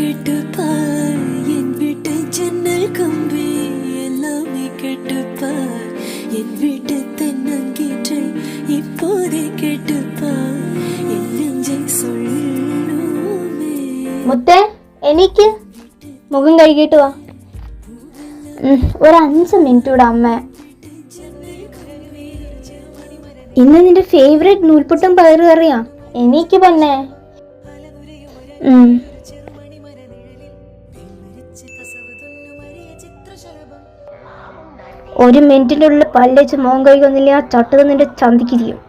கெட்டுப்பார் என் வீட்டு ஜன்னல் கம்பி எல்லாமே கெட்டுப்பார் என் வீட்டு தென்னங்கீற்றை இப்போதே கெட்டுப்பார் என் நெஞ்சை சொல்லுமே. മുത്തേ എനിക്ക് മുഖം കഴുകിയിട്ട് വാ. ഒരു 5 മിനിറ്റ് കൂടെ അമ്മ. ഇന്ന് നിന്റെ ഫേവറേറ്റ് നൂൽപുട്ടും പയറ് കറിയാ. എനിക്ക് പന്നെ ഒരു മിനിറ്റിൻ്റെ ഉള്ളിൽ പല്ലേച്ച് മോൻ കഴിക്കൊന്നില്ല ആ ചട്ടത് നിന്റെ ചന്തിക്ക് ചെയ്യും.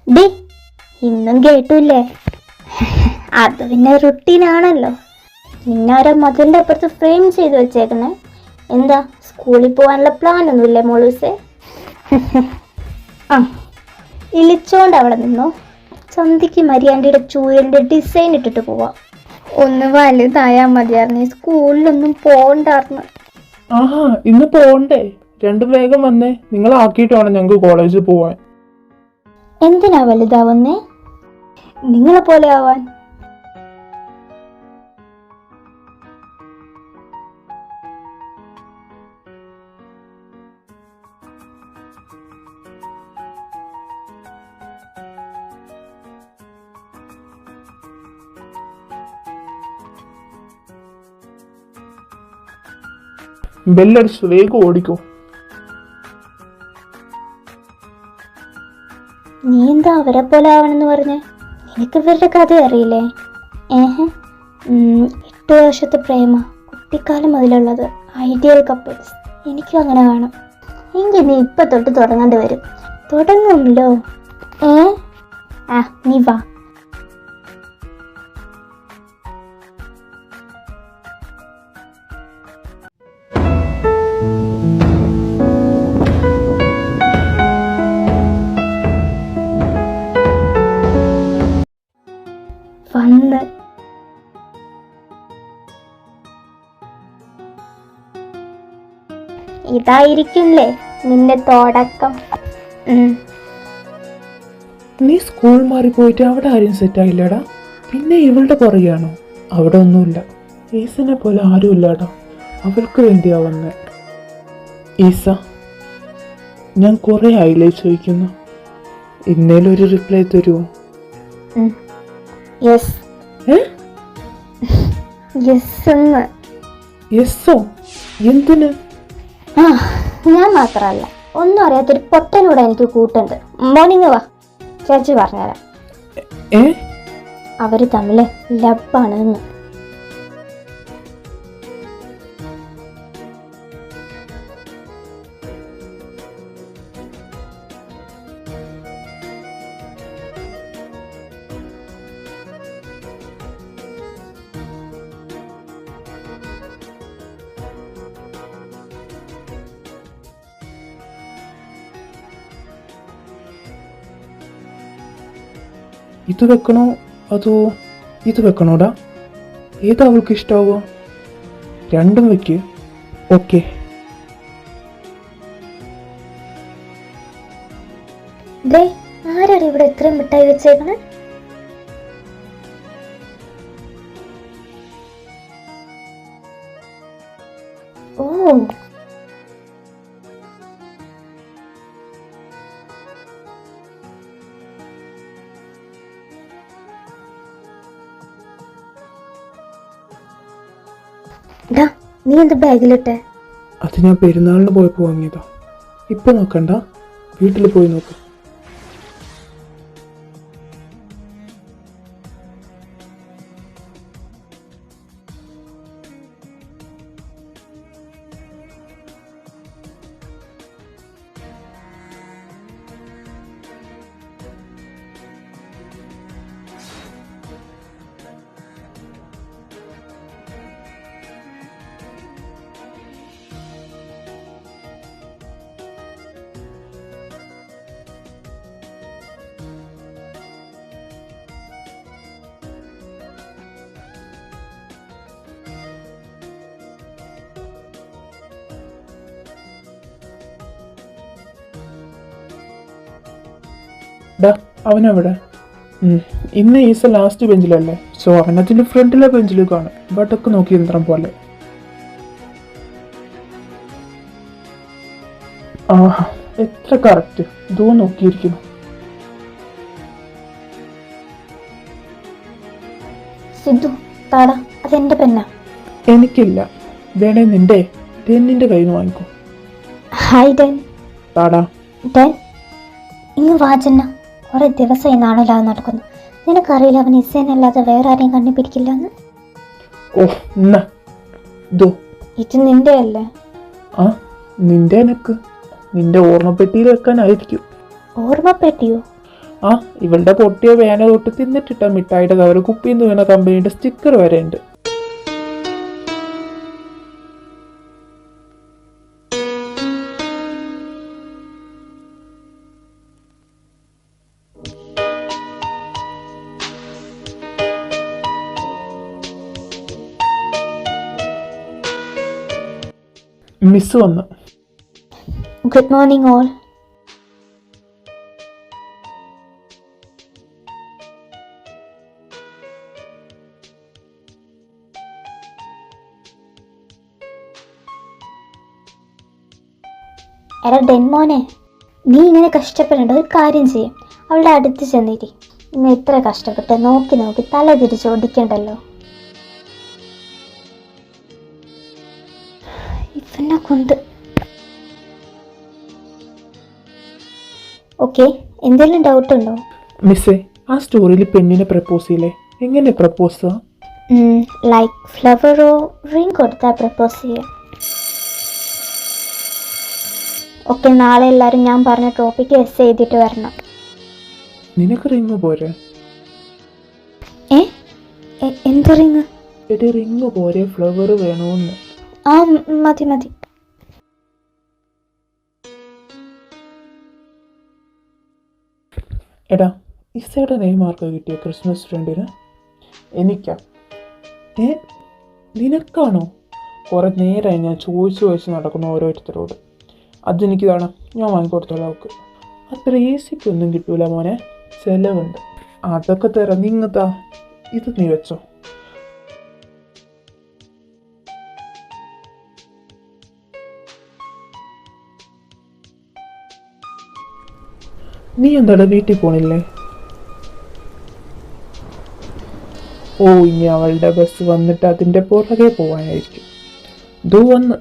ഡി ഇന്നും കേട്ടൂല്ലേ? അത് പിന്നെ റുട്ടീനാണല്ലോ. ഇന്നാരോ മതിലിൻ്റെ അപ്പുറത്ത് ഫ്രെയിം ചെയ്ത് വെച്ചേക്കണേ. എന്താ സ്കൂളിൽ പോകാനുള്ള പ്ലാനൊന്നുമില്ലേ മോളൂസേ? ആ ഇളിച്ചോണ്ട് അവിടെ നിന്നോ. ചന്തിക്ക് മരിയാണ്ടിയുടെ ചൂരലിൻ്റെ ഡിസൈൻ ഇട്ടിട്ട് പോവാം. ഒന്ന് വലുതായാൽ മതിയായിരുന്നു, സ്കൂളിലൊന്നും പോകണ്ടായിരുന്നു. ആഹാ ഇന്ന് പോണ്ടേ? രണ്ടും വേഗം വന്നേ, നിങ്ങളാക്കിയിട്ട് വേണം ഞങ്ങൾക്ക് കോളേജിൽ പോവാൻ. എന്തിനാ വലുതാവുന്നേ? നിങ്ങളെ പോലെ ആവാൻ. ബെല്ലടിച്ചു, വേഗം ഓടിക്കോ. നീ എന്താ അവരെ പോലെ ആവണമെന്ന് പറഞ്ഞേ? നിനക്ക് ഇവരുടെ കഥ അറിയില്ലേ? 8 വർഷത്തെ പ്രേമ, കുട്ടിക്കാലം മുതലുള്ളത്, ഐഡിയൽ കപ്പിൾസ്. എനിക്കും അങ്ങനെ വേണം. എങ്കിൽ നീ ഇപ്പം തൊട്ട് തുടങ്ങേണ്ടി വരും. തുടങ്ങുമല്ലോ. നീ വാ. വന്ന് ഇതായിരിക്കില്ലേ നിന്റെ തുടക്കം. നീ സ്കൂൾ മാറി പോയിട്ട് അവിടെ ആരും സെറ്റായില്ലടാ. പിന്നെ ഇവളുടെ പുറകെയാണോ? അവിടെ ഒന്നുമില്ല. ഈസനെ പോലെ ആരും ഇല്ലാടാ. അവൾക്ക് വേണ്ടിയാ വന്നെ. ഈസ, ഞാൻ കുറെ ആയില്ലേ ചോദിക്കുന്നു. ഇന്നേലും ഒരു റിപ്ലൈ തരുമോ? യെസ്സോ? എന്തിന്? ഞാൻ മാത്രല്ല, ഒന്നും അറിയാത്തൊരു പൊട്ടനൂടെ എനിക്ക് കൂട്ടുണ്ട്. മോർണിംഗ് വാ, ചേച്ചി പറഞ്ഞുതരാം. അവര് തമ്മില് ലബാണെന്ന്. ഇത് വെക്കണോ അതോ ഇത് വെക്കണോടാ? ഏതാ അവൾക്ക് ഇഷ്ടാവോ? രണ്ടും വെക്ക്. ഓക്കെ. ആരാണ് ഇവിടെ ഇത്രയും മിഠായി വെച്ചേക്കണേ? ഓ, നീ എന്ത് ബാഗിലിട്ടെ? അത് ഞാൻ പെരുന്നാളിന് പോയപ്പോ വാങ്ങിയതാ. ഇപ്പൊ നോക്കണ്ട, വീട്ടിൽ പോയി നോക്ക്. ഡാ അവനവിടെ. ഇന്ന് ഈസ ലാസ്റ്റ് ബെഞ്ചിലല്ലേ, സോ അവനതിൻ്റെ ഫ്രണ്ടിലെ ബെഞ്ചിൽ കാണും. ബട്ടൊക്കെ നോക്കി യന്ത്രം പോലെ. ആഹാ, എത്ര കറക്റ്റ്. ഇതോ നോക്കിയിരിക്കുന്നു. സിദ്ധു താടാ, അതെന്റെ പെന്നാ. എനിക്കില്ല, വേണേ നിന്റെ ഡെന്നിന്റെ കയ്യിൽ നിന്ന് വാങ്ങിക്കോ. Hi Den. താടാ. ഡെൻ ഇങ്ങ് വാജന്ന. കുറെ ദിവസമായി നാണല്ലാതെ നടക്കുന്നു. നിനക്കറിയില്ല അവൻ ഇസേനല്ലാതെ വേറെ ആരെയും കണ്ണി പിടിക്കില്ല എന്ന്. ഓഹ് എന്നാ ഇതോ. ഇത് നിന്റെ അല്ലേ? ആ, നിന്റെ എനക്ക് നിന്റെ ഓർമ്മപ്പെട്ടിയിൽ വെക്കാനായിരിക്കും. ഓർമ്മപ്പെട്ടിയോ? ആ, ഇവളുടെ പൊട്ടിയ വേന തൊട്ട് തിന്നിട്ടിട്ട മിഠായിയുടെ കവർ കുപ്പിയിൽ നിന്ന് വീണ കമ്പനിയുടെ സ്റ്റിക്കർ വരെ ഉണ്ട്. മിസ് വന്നു. Good morning all. എടാ ഡെൻമോനെ, നീ ഇങ്ങനെ കഷ്ടപ്പെടേണ്ട. ഒരു കാര്യം ചെയ്യും, അവളുടെ അടുത്ത് ചെന്നിരി. ഇന്ന് ഇത്ര കഷ്ടപ്പെട്ട് നോക്കി നോക്കി തല തിരിച്ച് ഓടിക്കണ്ടല്ലോ. ഇവനെ കൊണ്ട്. ഓക്കെ, എന്തെങ്കിലും ഡൗട്ട് ഉണ്ടോ? മിസ്സേ, ആ സ്റ്റോറിയിൽ പെണ്ണിനെ പ്രപ്പോസ് ചെയ്യില്ലേ, എങ്ങനെ പ്രപ്പോസ്? ലൈക്ക് ഫ്ലവറോ റിംഗ് കൊടുത്താൽ പ്രപ്പോസ് ചെയ്യാം. ഓക്കെ, നാളെ എല്ലാവരും ഞാൻ പറഞ്ഞ ടോപ്പിക്ക് എസ് എഴുതിയിട്ട് വരണം. നിനക്ക് റിങ് പോരെ? എന്ത് റിങ്? എടി റിങ് പോരെ, ഫ്ലവർ വേണോന്ന്. ആ മതി മതി. എടാ, ഇസയുടെ നെയിം ആർക്കാ കിട്ടിയ ക്രിസ്മസ് ഫ്രണ്ടിന്? എനിക്കാ. നിനക്കാണോ? കുറെ നേരമായി ഞാൻ ചോദിച്ചു നടക്കുന്നു ഓരോരുത്തരോട്. അതെനിക്കിതാണ്, ഞാൻ വാങ്ങിക്കൊടുത്തോളാം അവൾക്ക്. അത്ര ഈസിക്കൊന്നും കിട്ടൂല മോനെ, ചിലവുണ്ട്. അതൊക്കെ തരാം, നിങ്ങത്താ. ഇത് നീ വെച്ചോ. നീ എന്താടാ വീട്ടിൽ പോണില്ലേ? ഓ, ഇനി അവളുടെ ബസ് വന്നിട്ട് അതിൻ്റെ പുറകെ പോവാനായിരിക്കും. ദൂ വന്ന്.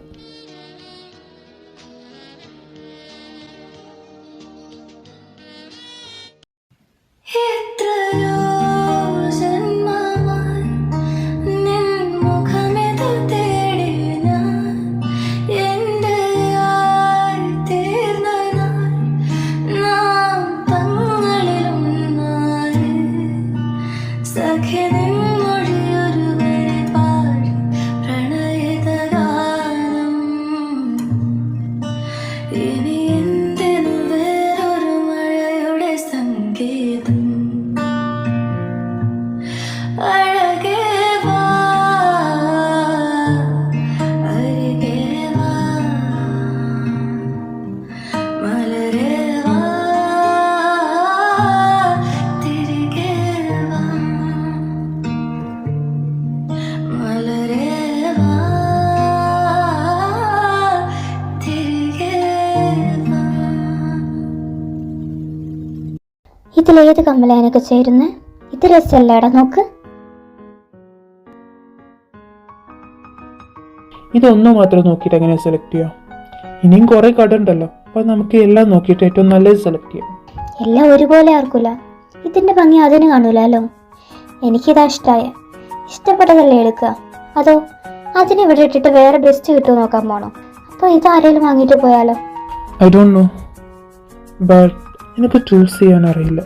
ഇതിലേത് കമ്മലാനൊക്കെ ചേരുന്നേ? ഇത് രസമല്ലേടാ, നോക്ക്. ഇതൊന്നും മാത്രം നോക്കിയിട്ട് എങ്ങനെ സെലക്ട് ചെയ്യാം? ഇനിയും കുറെ കട ഉണ്ടല്ലോ, അപ്പൊ നമുക്ക് എല്ലാം നോക്കിയിട്ട് ഏറ്റവും നല്ലത് സെലക്ട് ചെയ്യാം. എല്ലാം ഒരുപോലെ ആർക്കൂല, ഇതിന്റെ ഭംഗി അതിന് കാണൂലോ. എനിക്കിതാ ഇഷ്ടമായ. ഇഷ്ടപ്പെട്ടതല്ലേ എടുക്കുക. അതോ അതിനെ ഇവിടെ ഇട്ടിട്ട് വേറെ ബെസ്റ്റ് കിട്ടുമോ നോക്കാൻ പോണോ? അപ്പോൾ ഇത് ആരെങ്കിലും വാങ്ങിയിട്ട് പോയാലോ? ഐ ഡോണ്ട് നോ, ബട്ട് എനിക്ക് ചൂസ് ചെയ്യാൻ അറിയില്ല.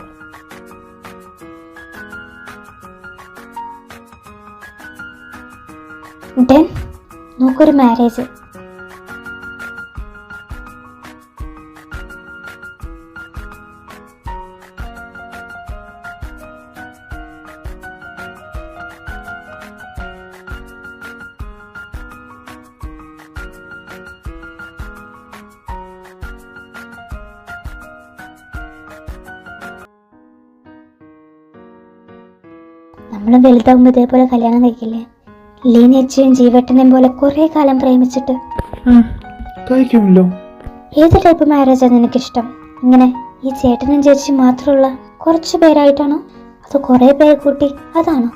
ഡെൻ, നോക്കൊരു മാരേജ്. നമ്മൾ വലുതാകുമ്പോൾ ഇതേപോലെ കല്യാണം കഴിക്കില്ലേ? ലീനേച്ചിയും ജീവട്ടനെയും പോലെ കുറേ കാലം പ്രേമിച്ചിട്ട്. കഴിക്കുമല്ലോ. ഏത് ടൈപ്പ് മാരേജാണ് നിനക്കിഷ്ടം? ഇങ്ങനെ ഈ ചേട്ടനും ചേച്ചിയും മാത്രമുള്ള കുറച്ച് പേരായിട്ടാണോ, അതോ കുറേ പേരെ കൂട്ടി അതാണോ?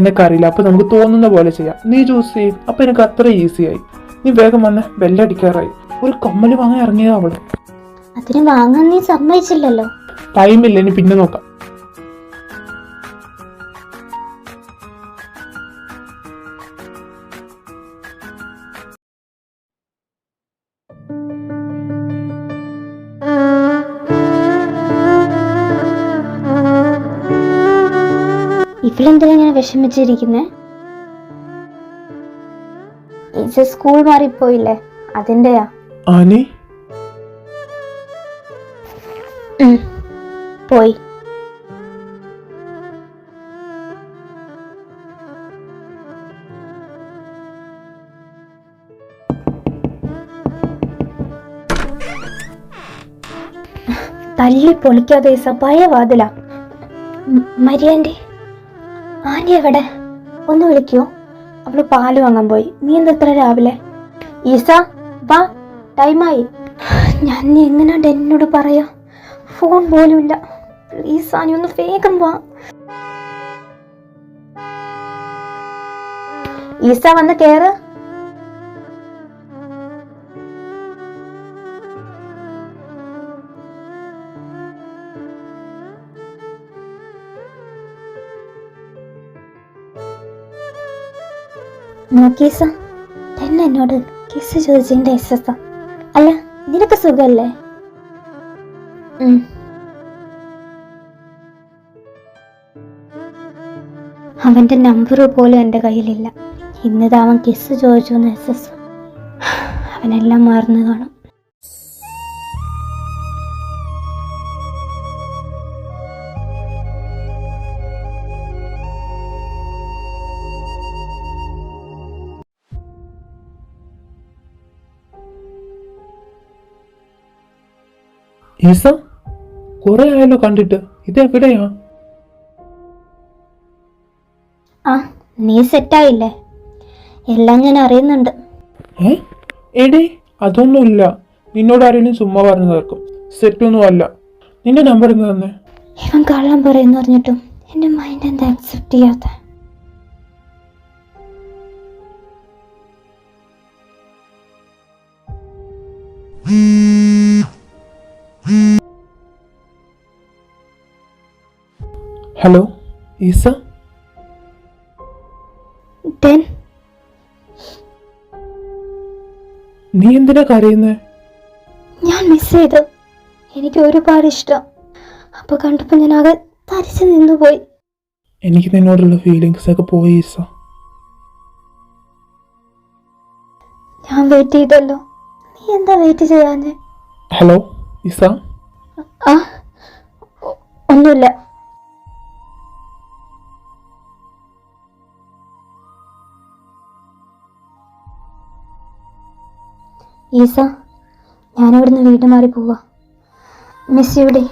എനക്കറിയില്ല. അപ്പൊ നമുക്ക് തോന്നുന്ന പോലെ ചെയ്യാം. നീ ചൂസ് ചെയ്യും. അപ്പൊ എനിക്ക് അത്ര ഈസിയായി. നീ വേഗം വന്ന് ബെല്ലടിക്കാറായി. ഒരു കമ്മല് വാങ്ങാൻ ഇറങ്ങിയതാ അവള്. അതിന് വാങ്ങാൻ നീ സമ്മതിച്ചില്ലല്ലോ. ടൈമില്ല, ഇനി പിന്നെ നോക്കാം. ഇവളെന്തിനാ ഇങ്ങനെ വിഷമിച്ചിരിക്കുന്നേ? ഇത് സ്കൂൾ മാറിപ്പോയില്ലേ, അതിന്റെയാ. ആനി പോയി. തല്ലി പൊളിക്കാതെ പഴയ വാതില. മരിയാൻ്റെ ആന്റി എവിടെ? ഒന്ന് വിളിക്കോ? അവള് പാല് വാങ്ങാൻ പോയി. നീ എന്താ എത്ര രാവിലെ? ഈസ വാ, ടൈമായി. ഞാൻ നീ എങ്ങനെയാണ്ട് എന്നോട് പറയാ? ഫോൺ പോലും ഇല്ല. പ്ലീസ് ആനി ഒന്ന് വേഗം വാ. ഈസ വന്ന് കേറ്. നോക്കീസ, തന്നെ എന്നോട് കിസ് ചോദിച്ചതിന്റെ എസ്സ. അല്ല, നിനക്ക് സുഖല്ലേ? അവന്റെ നമ്പർ പോലും എൻ്റെ കയ്യിലില്ല. ഇന്നിത് അവൻ കിസ് ചോദിച്ചു എന്ന് എസ്സ. അവനെല്ലാം മറന്നു കാണും. ഈസ, കുറെ ആയല്ലോ കണ്ടിട്ട്. ഇതെവിടെയാ? ആ, നീ സെറ്റായില്ലേ? എല്ലാം ഞാൻ അറിയുന്നുണ്ട്. എടേ, അതൊന്നുമില്ല. നിന്നോട് ആരെങ്കിലും ചുമ്മാ പറഞ്ഞു കേൾക്കും. സെറ്റൊന്നും അല്ല. നിന്റെ നമ്പർ ഇന്ന് തന്നെ. ഇവൻ കള്ളം പറയുന്നു പറഞ്ഞിട്ടും എന്റെ മൈൻഡ് എന്താ അക്സെപ്റ്റ് ചെയ്യാത്ത? ഹലോ ഈസ. നീ എന്തിനാ കരയുന്നേ? ഞാൻ മിസ് ചെയ്തു. എനിക്ക് ഒരുപാട് ഇഷ്ടം. അപ്പൊ കണ്ടപ്പോ ഞാൻ ആകെ തരിച്ചു നിന്നുപോയി. എനിക്ക് നിന്നോടുള്ള ഫീലിങ്സ് ഒക്കെ പോയി ഈസ. ഞാൻ വെയിറ്റ് ചെയ്തല്ലോ, നീ എന്താ വെയിറ്റ് ചെയ്യാഞ്ഞേ? ഹലോ ഈസ. ആ, ഒന്നുമില്ല. ഈസ, ഞാനിവിടുന്ന് വീട് മാറി പോവാ. മിസ് യുടി,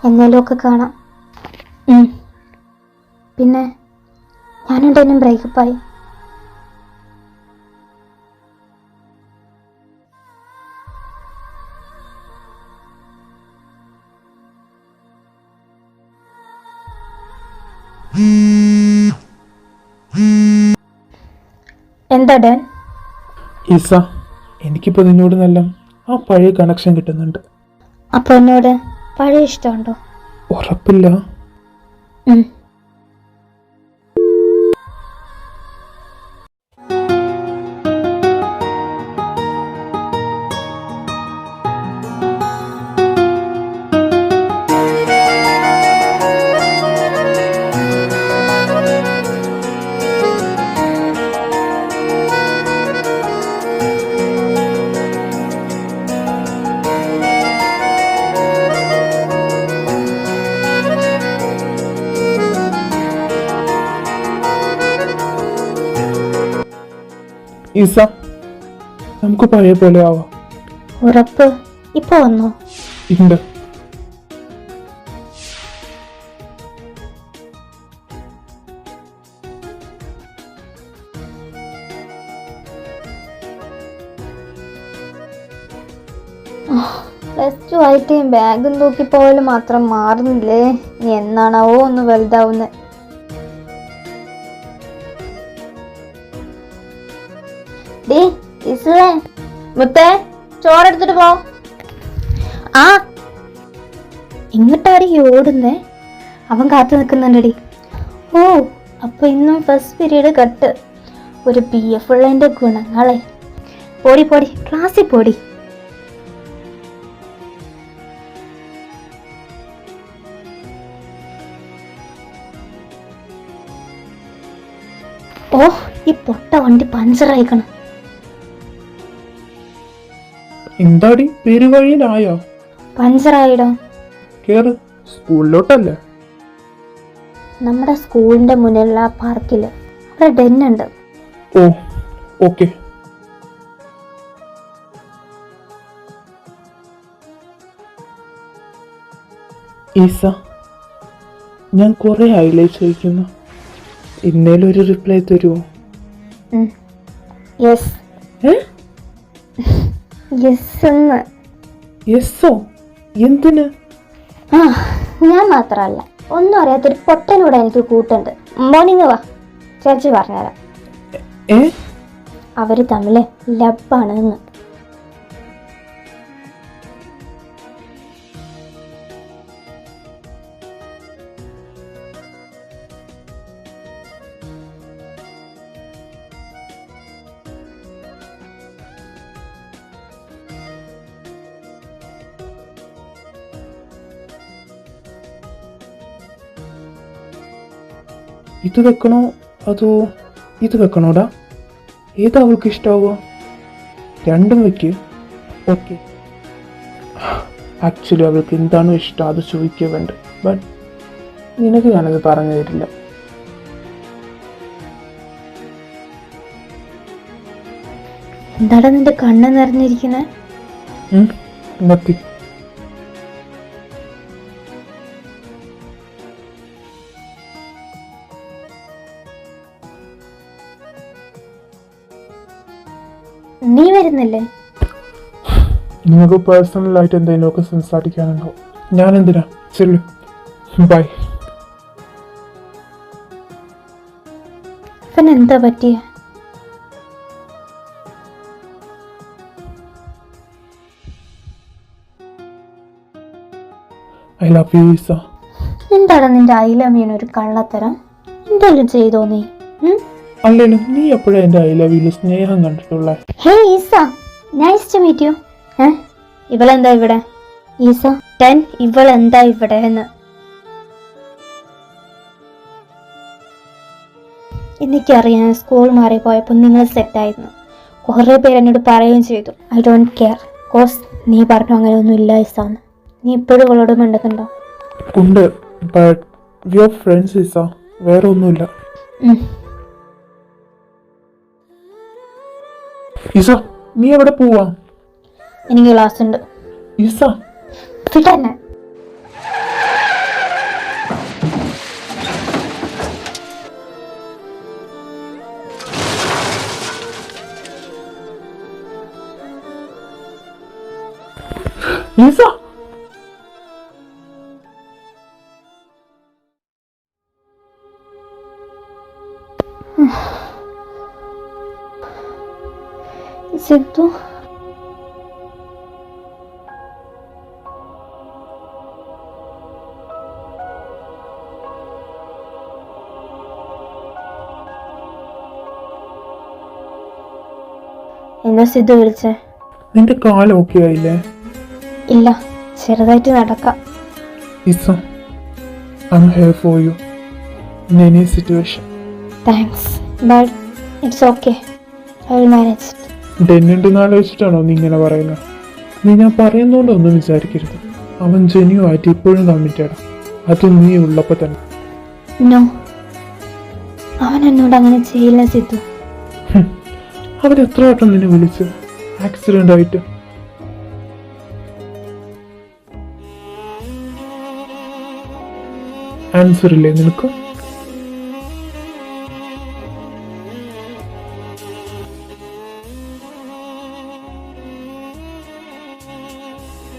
എന്നേലും ഒക്കെ കാണാം. പിന്നെ ഞാനുണ്ടെന്നും ബ്രേക്കപ്പായി. എന്താ ഡാൻ? ഈസ, എനിക്കിപ്പോ നിന്നോട് നല്ല ആ പഴയ കണക്ഷൻ കിട്ടുന്നുണ്ട്. അപ്പൊ എന്നോട് പഴയ ഇഷ്ടമുണ്ടോ? ഉറപ്പില്ല. ഈസ, നമുക്ക് പഴയ പോലെ ആവാം. ഉറപ്പ്? ഇപ്പൊ വന്നോ? ഉണ്ട്. +2 ആയിട്ട് ബാഗും തൂക്കി പോയാൽ മാത്രം മാറുന്നില്ലേ? നീ എന്നാണാവോ ഒന്ന് വലുതാവുന്നത്. മുത്തേ, ചോറെടുത്തിട്ട് പോ. ആ, ഇങ്ങോട്ടാടി ഓടുന്നേ? അവൻ കാത്തു നിൽക്കുന്നുണ്ടടി. ഓ, അപ്പൊ ഇന്നും ഫസ്റ്റ് പീരീഡ് കട്ട്. ഒരു PF ഉള്ളതിന്റെ ഗുണങ്ങളെ. പോടി പോടി, ക്ലാസ്സിൽ പോടി. ഓ, ഈ പൊട്ട വണ്ടി പഞ്ചറായിക്കണം. എന്താടി പെരുവഴിയിലായോ? പഞ്ചറായിടോ. കേറ്, സ്കൂളിലോട്ടല്ലേ? നമ്മുടെ സ്കൂളിന്റെ മുന്നിലുള്ള ആ പാർക്കില് അവിടെ ഡെന്നുണ്ട്. ഓ, ഓക്കെ. ഈസ, ഞാൻ കുറെ ആയില്ലേ ചോദിക്കുന്നു. ഇന്നേലും ഒരു റിപ്ലൈ തരുമോ? യെസ്. യെസ് എന്ന്. യെസ്സോ? എന്തിന്? ആ, ഞാൻ മാത്രമല്ല, ഒന്നും അറിയാത്തൊരു പൊട്ടനൂടെ എനിക്ക് കൂട്ടുണ്ട്. മോർണിംഗ് വാ, ചേച്ചി പറഞ്ഞുതരാം. അവര് തമ്മില് ലബാണ് എന്ന്. ഇത് വെക്കണോ അതോ ഇത് വെക്കണോടാ? ഏതാ അവൾക്ക് ഇഷ്ടാവുക? രണ്ടും വെക്ക്. ഓക്കെ. ആക്ച്വലി അവൾക്ക് എന്താണോ ഇഷ്ടം അത് ചോദിക്കുക വേണ്ട. ബട്ട് നിനക്ക് ഞാനത് പറഞ്ഞു തരില്ല. എന്താടാ നിന്റെ കണ്ണ് നിറഞ്ഞിരിക്കുന്നെ? മത്തി. നീ വരുന്നില്ലേ? നിങ്ങൾക്ക് പേഴ്സണലായിട്ട് എന്തെങ്കിലുമൊക്കെ സംസാരിക്കാനുണ്ടോ? ഞാൻ എന്തിനാ? ചെല്ലു. ബൈ. പിന്നെ എന്താ പറ്റിയ? ഐ ലവ് യു ഈസ. എന്താണ് നിന്റെ ഐ ലവ് യുന് ഒരു കള്ളത്തരം? എന്തെങ്കിലും ചെയ്തോ നീ? അല്ലേലും നീ എപ്പോഴും എൻ്റെ ഐ ലവ് യുല് സ്നേഹം കണ്ടിട്ടുള്ള? Hey Isa, nice to meet you. ഇവളെന്താ ഇവിടെ? ഈസ 10, ഇവളെന്താ ഇവിടെ എന്ന്. എനിക്കറിയാം, സ്കൂൾ മാറിപ്പോയപ്പോൾ നിങ്ങൾ സെറ്റായിരുന്നു. കുറേ പേര് എന്നോട് പറയുകയും ചെയ്തു. I don't care. കോഴ്സ് നീ പറഞ്ഞു അങ്ങനെ ഒന്നും ഇല്ല ഈസാന്ന്. നീ ഇപ്പോഴും ഇവളോട് മിണ്ടുന്നുണ്ടോ? ഉണ്ട്, ബട്ട് വി ആർ ഫ്രണ്ട്സ് ഈസ, വേറെ ഒന്നുമില്ല. ഈസ, നീ എവിടെ പോവാ? എനിക്ക് ക്ലാസ് ഉണ്ട്. ഈസ, ഫിട്ടന്നെ. ഈസ, സിദ്ധു, എന്താ സിദ്ധു വിളിച്ചേ? നിന്റെ കാല് ഓക്കെ ആയില്ലേ? ഇല്ല, ചെറുതായിട്ട് നടക്കാം. Isa, I am here for you in any situation. Thanks, but it's okay. I will manage it. ഡെന്നുണ്ടെന്ന് ആലോചിച്ചിട്ടാണോ നീ ഇങ്ങനെ പറയുന്നത്? നീ ഞാൻ പറയുന്നതുകൊണ്ടൊന്നും വിചാരിക്കരുത്. അവൻ ജെന്യുവായിട്ട് ഇപ്പോഴും കമ്മിറ്റഡാ. അത് നീ ഉള്ളപ്പോൾ തന്നെ. നോ, അവൻ എന്നോട് അങ്ങനെ ചെയ്യില്ല സിദ്ധു. അവൻ എത്ര വട്ടം നിന്നെ വിളിച്ചു ആക്സിഡന്റ് ആയിട്ട്? ആൻസർ ഇല്ലേ നിനക്ക്?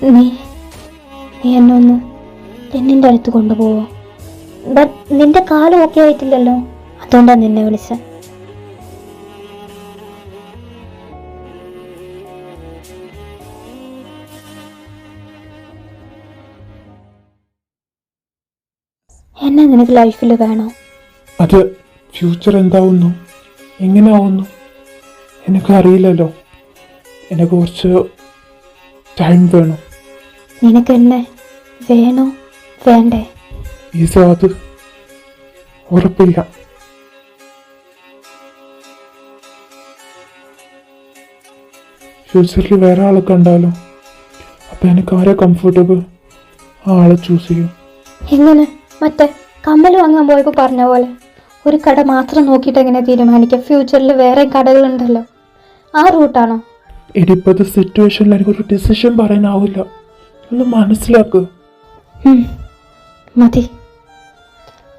നീ നീ എന്നെ ഒന്ന് പെണ്ണിൻ്റെ അടുത്ത് കൊണ്ടുപോവോ? ബട്ട് നിന്റെ കാലം ഓക്കെ ആയിട്ടില്ലല്ലോ, അതുകൊണ്ടാണ് നിന്നെ വിളിച്ചത്. എന്നെ നിനക്ക് ലൈഫിൽ വേണോ? അത് ഫ്യൂച്ചർ എന്താവുന്നു, എങ്ങനെ ആവുന്നു എനിക്കറിയില്ലല്ലോ. എനിക്ക് കുറച്ച് ടൈം വേണം. നിനക്ക് എന്നെ വേണോ വേണ്ടേ? ഈസ, അത് ഉറപ്പില്ല. ഫ്യൂച്ചറിൽ വേറെ ആളെ കണ്ടാലോ? അപ്പം എനിക്ക് ആരെ കംഫർട്ടബിൾ, ആ ആളെ ചൂസ് ചെയ്യും. എങ്ങനെ? മറ്റേ കമ്മൽ വാങ്ങാൻ പോയപ്പോൾ പറഞ്ഞ പോലെ ഒരു കട മാത്രം നോക്കിയിട്ട് എങ്ങനെ തീരുമാനിക്കുക? ഫ്യൂച്ചറിൽ വേറെ കടകളുണ്ടല്ലോ, ആ റൂട്ടാണോ? ഇപ്പോഴത്തെ സിറ്റുവേഷനിൽ എനിക്കൊരു ഡിസിഷൻ പറയാനാവില്ല. ഒന്ന് മനസ്സിലാക്കുക. മതി,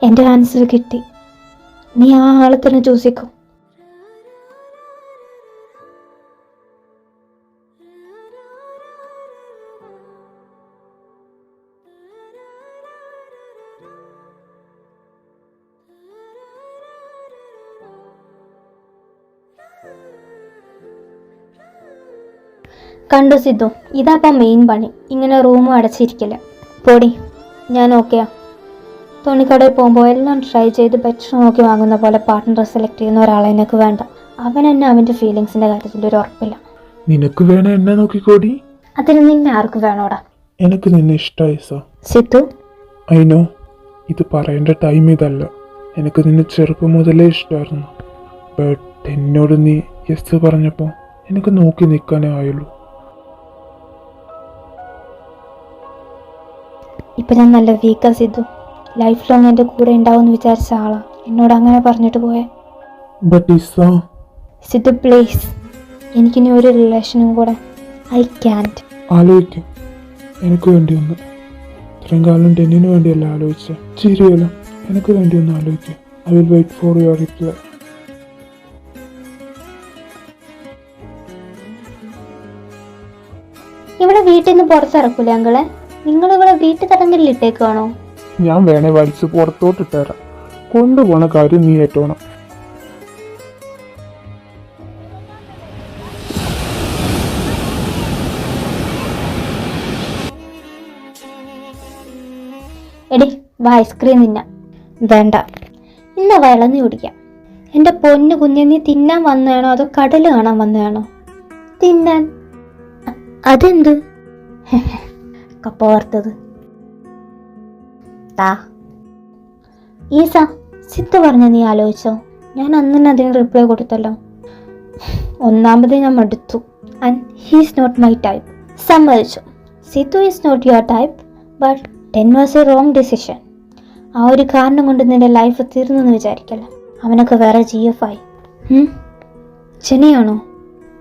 എൻ്റെ ആൻസർ കിട്ടി. നീ ആ ആളെ തന്നെ ചൂസ് ചെയ്യും. കണ്ടു സിദ്ധു, ഇതാപ്പം മെയിൻ പണി. ഇങ്ങനെ റൂമും അടച്ചിരിക്കില്ല. പൊടി, ഞാൻ ഓക്കെയാ. തുണിക്കടയിൽ പോകുമ്പോൾ എല്ലാം ട്രൈ ചെയ്ത് ബെറ്റർ നോക്കി വാങ്ങുന്ന പോലെ പാർട്ട്ണറെ സെലക്ട് ചെയ്യുന്ന ഒരാളെ എനിക്ക് വേണ്ട. അവൻ എന്നെ അവൻ്റെ ഫീലിങ്സിൻ്റെ കാര്യത്തിൽ ഒരു ഉറപ്പില്ല. നിനക്ക് വേണേ എന്നെ നോക്കിക്കോടി. അതിന് നിന്നെ ആർക്ക് വേണോടാ? എനിക്ക് നിന്നെ ഇഷ്ടമായി സാർ. സിദ്ധു, ഐ നോ, ഇത് പറയേണ്ട ടൈം ഇതല്ല. എനിക്ക് നിന്നെ ചെറുപ്പം മുതലേ ഇഷ്ടമായിരുന്നു. ബട്ട് എന്നോട് നീ യെസ് പറഞ്ഞപ്പോൾ എനിക്ക് നോക്കി നിൽക്കാനേ ആയുള്ളൂ. ഇപ്പം ഞാൻ നല്ല വീക്കാ സിദ്ധു. ലൈഫ് ലോങ് എൻ്റെ കൂടെ ഉണ്ടാവുമെന്ന് വിചാരിച്ച ആളാ എന്നോട് അങ്ങനെ പറഞ്ഞിട്ട് പോയെ. ബട്ട് ഇസ, സിദ്ധു പ്ലീസ്, എനിക്കിനി ഒരു റിലേഷനും കൂടെ ഐ ക്യാൻറ്റ്. ആലോചിക്കും. എനിക്ക് വേണ്ടി ഒന്ന്, ഇത്രയും കാലം ടെന്നിന് വേണ്ടിയല്ല ആലോചിച്ച. ശരിയല്ല, എനിക്ക് വേണ്ടി ഒന്ന് ആലോചിക്കുക. I will wait for your reply. ഇവിടെ വീട്ടിൽ നിന്ന് പുറത്തിറക്കൂലേ അങ്കളെ? നിങ്ങളിവിടെ വീട്ടു തടങ്കലിട്ടേക്കാണോ? ഞാൻ വേണേ വലിച്ച് പുറത്തോട്ടിട്ടേരാം. കൊണ്ടുപോണ കാര്യം നീ ഏറ്റോണം. എടി വാ, ഐസ്ക്രീം തിന്നാം. വേണ്ട, ഇന്ന വെള്ളഞ്ഞു കുടിക്കാം. എൻ്റെ പൊന്നു കുഞ്ഞെ, നീ തിന്നാൻ വന്നതാണോ അതോ കടൽ കാണാൻ വന്നതാണോ? തിന്നാൻ. അതെന്ത്? കപ്പ വറുത്തത്. താ. ഈസ, സിദ്ധു പറഞ്ഞ നീ ആലോചിച്ചോ? ഞാൻ അന്ന് തന്നെ അതിന് റിപ്ലൈ കൊടുത്തല്ലോ. ഒന്നാമത് ഞാൻ മടുത്തു. And he's not my type. സമ്മതിച്ചു, Sidhu is not your type. But 10 was a wrong decision. ആ ഒരു കാരണം കൊണ്ട് നിന്റെ ലൈഫ് തീർന്നെന്ന് വിചാരിക്കല്ല. അവനൊക്കെ വേറെ GF ആയി. ചെന്നൈയാണോ?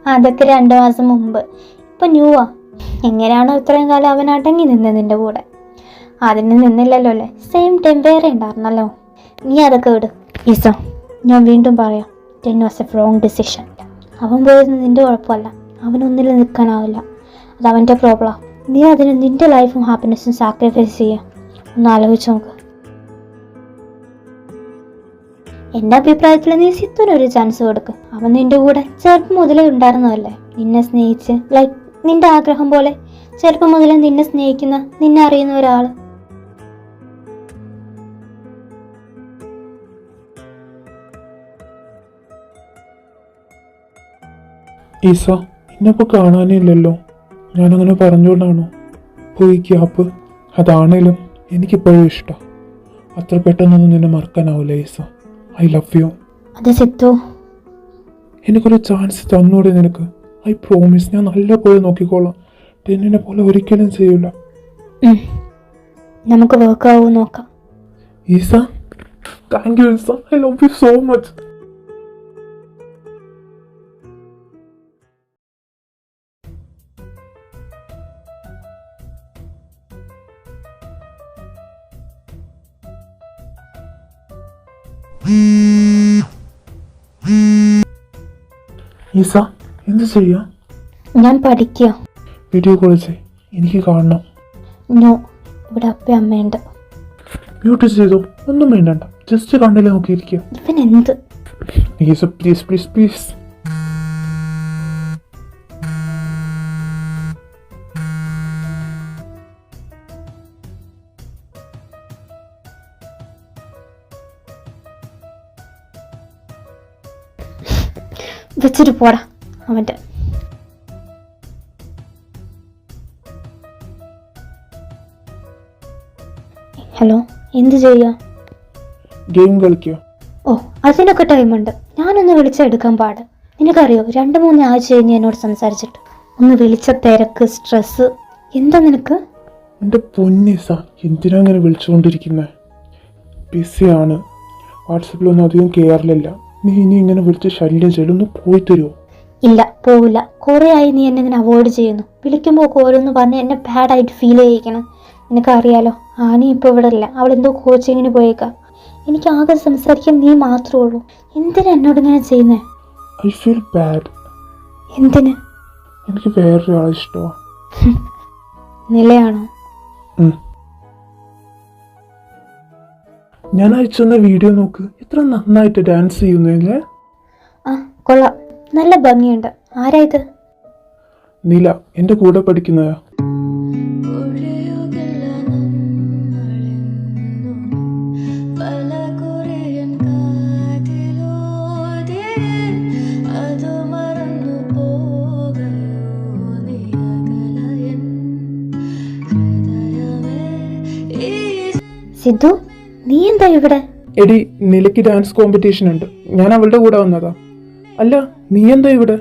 അതൊക്കെ 2 മാസം മുമ്പ്. ഇപ്പം ന്യൂവാ. എങ്ങനെയാണോ ഇത്രയും കാലം അവൻ അടങ്ങി നിന്നത് നിന്റെ കൂടെ? അതിന് നിന്നില്ലല്ലോ അല്ലേ? സെയിം ടൈം വേറെ ഉണ്ടായിരുന്നല്ലോ. നീ അതൊക്കെ വിട്. ഈസ, ഞാൻ വീണ്ടും പറയാം, 10 വാസ് എ റോങ് ഡിസിഷൻ. അവൻ പോയത് നിന്റെ കുഴപ്പമല്ല. അവനൊന്നിൽ നിൽക്കാനാവില്ല, അത് അവൻ്റെ പ്രോബ്ലമാണ്. നീ അതിന് നിന്റെ ലൈഫും ഹാപ്പിനെസ്സും സാക്രിഫൈസ് ചെയ്യുക. ഒന്ന് ആലോചിച്ച് നോക്ക്. എൻ്റെ അഭിപ്രായത്തിൽ നീ സിത്തുനൊരു ചാൻസ് കൊടുക്ക്. അവൻ നിന്റെ കൂടെ ചെറുപ്പം മുതലേ ഉണ്ടായിരുന്നതല്ലേ, നിന്നെ സ്നേഹിച്ച്, ലൈക്ക് നിന്റെ ആഗ്രഹം പോലെ ചെറുപ്പം മുതലേ നിന്നെ സ്നേഹിക്കുന്ന, നിന്നെ അറിയുന്ന ഒരാൾ. ഈസ, ഇന്നിപ്പോൾ കാണാനേ ഇല്ലല്ലോ. ഞാനങ്ങനെ പറഞ്ഞുകൊണ്ടാണോ പോയി ഗ്യാപ്പ്? അതാണേലും എനിക്കിപ്പോഴും ഇഷ്ടം. അത്ര പെട്ടെന്നൊന്നും നിന്നെ മറക്കാനാവില്ല ഈസ. I love you. അത് സിത്തു, എനിക്കൊരു ചാൻസ് തന്നൂടെ നിനക്ക്? ഐ പ്രോമിസ്, ഞാൻ നല്ല പോലെ നോക്കിക്കോളാം. ടെന്നിനെ പോലെ ഒരിക്കലും ചെയ്യൂല. നമുക്ക് വർക്ക് ആവും നോക്കാം. ഈസ, താങ്ക് യു ഈസ. I love you so much. ഈസ, എന്ത് ചെയ്യാ? ഞാൻ പഠിക്കുക. വീഡിയോ കോൾ ചെയ്. എനിക്ക് കാണണം. നോ, ഇവിടെ അപ്പ അമ്മയുണ്ട്. മ്യൂട്ട് ചെയ്തോ, ഒന്നും വേണ്ടണ്ട, ജസ്റ്റ് കണ്ണിൽ നോക്കിയിരിക്കുക. ഇവൻ എന്ത്? Please please please please. വെച്ചിട്ട് പോടാ അവൻ്റെ. ഹലോ, എന്ത് ചെയ്യുക? ഗെയിം കളിക്കുക. ഓ, അതിനൊക്കെ ടൈമുണ്ട്. ഞാനൊന്ന് വിളിച്ചെടുക്കാൻ പാട്. നിനക്കറിയോ, 2-3 ആഴ്ച കഴിഞ്ഞ് എന്നോട് സംസാരിച്ചിട്ട്. ഒന്ന് വിളിച്ച തിരക്ക്, സ്ട്രെസ്. എന്താ നിനക്ക്? എൻ്റെ പൊന്നീസ, എന്തിനാ അങ്ങനെ വിളിച്ചുകൊണ്ടിരിക്കുന്നത്? ബിസിയാണ്. വാട്സപ്പിലൊന്നും അധികം കയറില്ല. നീ ഇനി ഇങ്ങനെ വിളിച്ച് ശല്യം ചെയ്യലൊന്ന് പോയി തരുമോ? ഇല്ല, പോവില്ല. കുറേ ആയി നീ എന്നെ ഇങ്ങനെ അവോയ്ഡ് ചെയ്യുന്നു. വിളിക്കുമ്പോൾ ഓരോന്ന് പറഞ്ഞ് എന്നെ ബാഡായിട്ട് ഫീൽ ചെയ്യിക്കണം. നിനക്കറിയാലോ, ആനി ഇപ്പോൾ ഇവിടെ ഇല്ല. അവളെന്തോ കോച്ചിങ്ങിന് പോയേക്കാം. എനിക്ക് ആകെ സംസാരിക്കാൻ നീ മാത്രമേ ഉള്ളൂ. എന്തിനാ എന്നോട് ഇങ്ങനെ ചെയ്യുന്നേ? I feel bad. എന്തിന്? എനിക്ക് വേറൊരാളെ ഇഷ്ടമാണ്. നിലയാണോ? ഞാൻ അയച്ചെന്ന വീഡിയോ നോക്ക്, എത്ര നന്നായിട്ട് ഡാൻസ് ചെയ്യുന്നില്ലേ? ആ, കൊള്ളാം, നല്ല ഭംഗിയുണ്ട്. ആരാ ഇത്? നില, എൻ്റെ കൂടെ പഠിക്കുന്നതാ. സിദ്ധു, നീ എന്താ ഇവിടെ? എടി, നിലയ്ക്ക് ഡാൻസ് കോമ്പറ്റീഷൻ ഉണ്ട്, ഞാൻ അവളുടെ കൂടെ വന്നതാ. അല്ല, നീ എന്താ ഇവിടെ?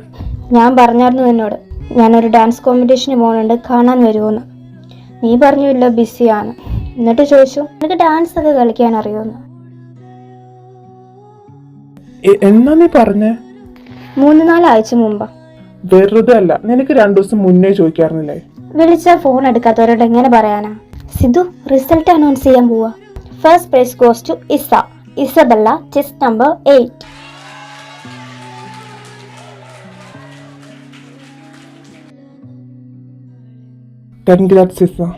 ഞാൻ പറഞ്ഞായിരുന്നു നിന്നോട്, ഞാനൊരു ഡാൻസ് കോമ്പറ്റീഷന് പോകുന്നുണ്ട്, കാണാൻ വരുമോന്ന്. നീ പറഞ്ഞില്ല ബിസിയാണ്. എന്നിട്ട് ചോദിച്ചു നിനക്ക് ഡാൻസ് ഒക്കെ കളിക്കാൻ അറിയുമെന്ന്. എന്നാ നീ പറഞ്ഞേ? 3-4 ആഴ്ച മുമ്പ്. വെറുതെ അല്ല, നിനക്ക് 2 ദിവസം മുന്നേ ചോദിക്കാറുന്നില്ലേ? വിളിച്ചാൽ ഫോൺ എടുക്കാത്തവരോട് എങ്ങനെ പറയാനാ? സിദ്ധു, റിസൾട്ട് അനൗൺസ് ചെയ്യാൻ പോവാ. First prize goes to Isabella, test number 8. Congrats, Isa.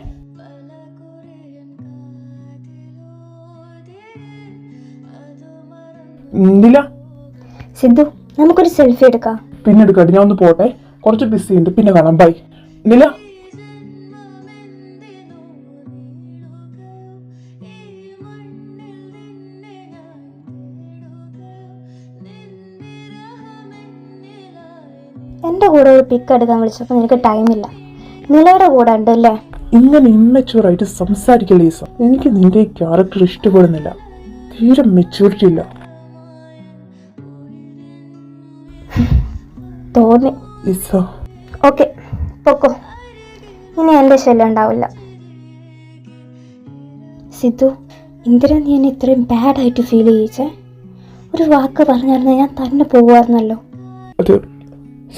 നില, സിദ്ധു, നമുക്കൊരു സെൽഫി എടുക്കാം. പിന്നെ എടുക്കട്ടെ, ഞാൻ ഒന്ന് പോട്ടെ, കുറച്ച് ബിസി ഉണ്ട്, പിന്നെ കാണാം, ബൈ. നില, എൻ്റെ കൂടെ ഒരു പിക്ക് എടുക്കാൻ വിളിച്ചപ്പോൾ നിനക്ക് ടൈമില്ല. നിലയുടെ കൂടെ ഉണ്ടല്ലേ? ഇങ്ങനെ ഇമ്മച്ചുവറായിട്ട് സംസാരിക്കല്ലേ ഈസ. എനിക്ക് നിന്റെ ഈ ക്യാരക്ടർ ഇഷ്ടപ്പെടുന്നില്ല. തീരെ മെച്യൂരിറ്റി ഇല്ല. തോന്നി. ഈസ, ഓക്കെ, പൊക്കോ. ഇനി എൻ്റെ ശല്യം ഉണ്ടാവില്ല. സിദ്ധു, എന്തിനാ നീ എന്നെ ഇത്രയും ബാഡായിട്ട് ഫീൽ ചെയ്യിച്ചേ? ഒരു വാക്ക് പറഞ്ഞായിരുന്നു ഞാൻ തന്നെ പോകുമായിരുന്നല്ലോ. അത്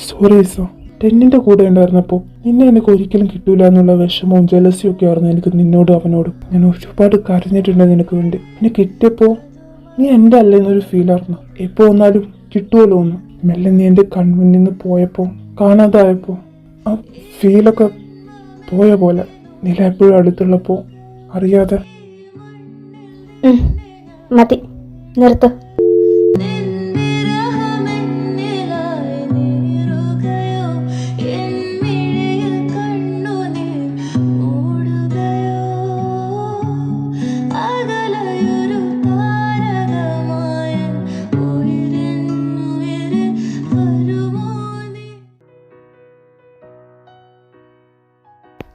സോറി ഈസ. 10ന്റെ കൂടെ ഉണ്ടായിരുന്നപ്പോൾ നിന്നെ എനിക്ക് ഒരിക്കലും കിട്ടൂല എന്നുള്ള വിഷമവും ജലസിയും ഒക്കെ ആയിരുന്നു എനിക്ക് നിന്നോടും അവനോടും. ഞാൻ ഒരുപാട് കരഞ്ഞിട്ടുണ്ട് നിനക്ക് വേണ്ടി. എന്നെ കിട്ടിയപ്പോൾ നീ എൻ്റെ അല്ലെന്നൊരു ഫീലായിരുന്നു. എപ്പോൾ വന്നാലും കിട്ടുമല്ലോ ഒന്ന്. മെല്ലെ നീ എൻ്റെ കൺമുന്നിൽ നിന്ന് പോയപ്പോൾ, കാണാതായപ്പോൾ ആ ഫീലൊക്കെ പോയ പോലെ. നില എപ്പോഴും അടുത്തുള്ളപ്പോൾ അറിയാതെ. മതി, നിർത്ത്.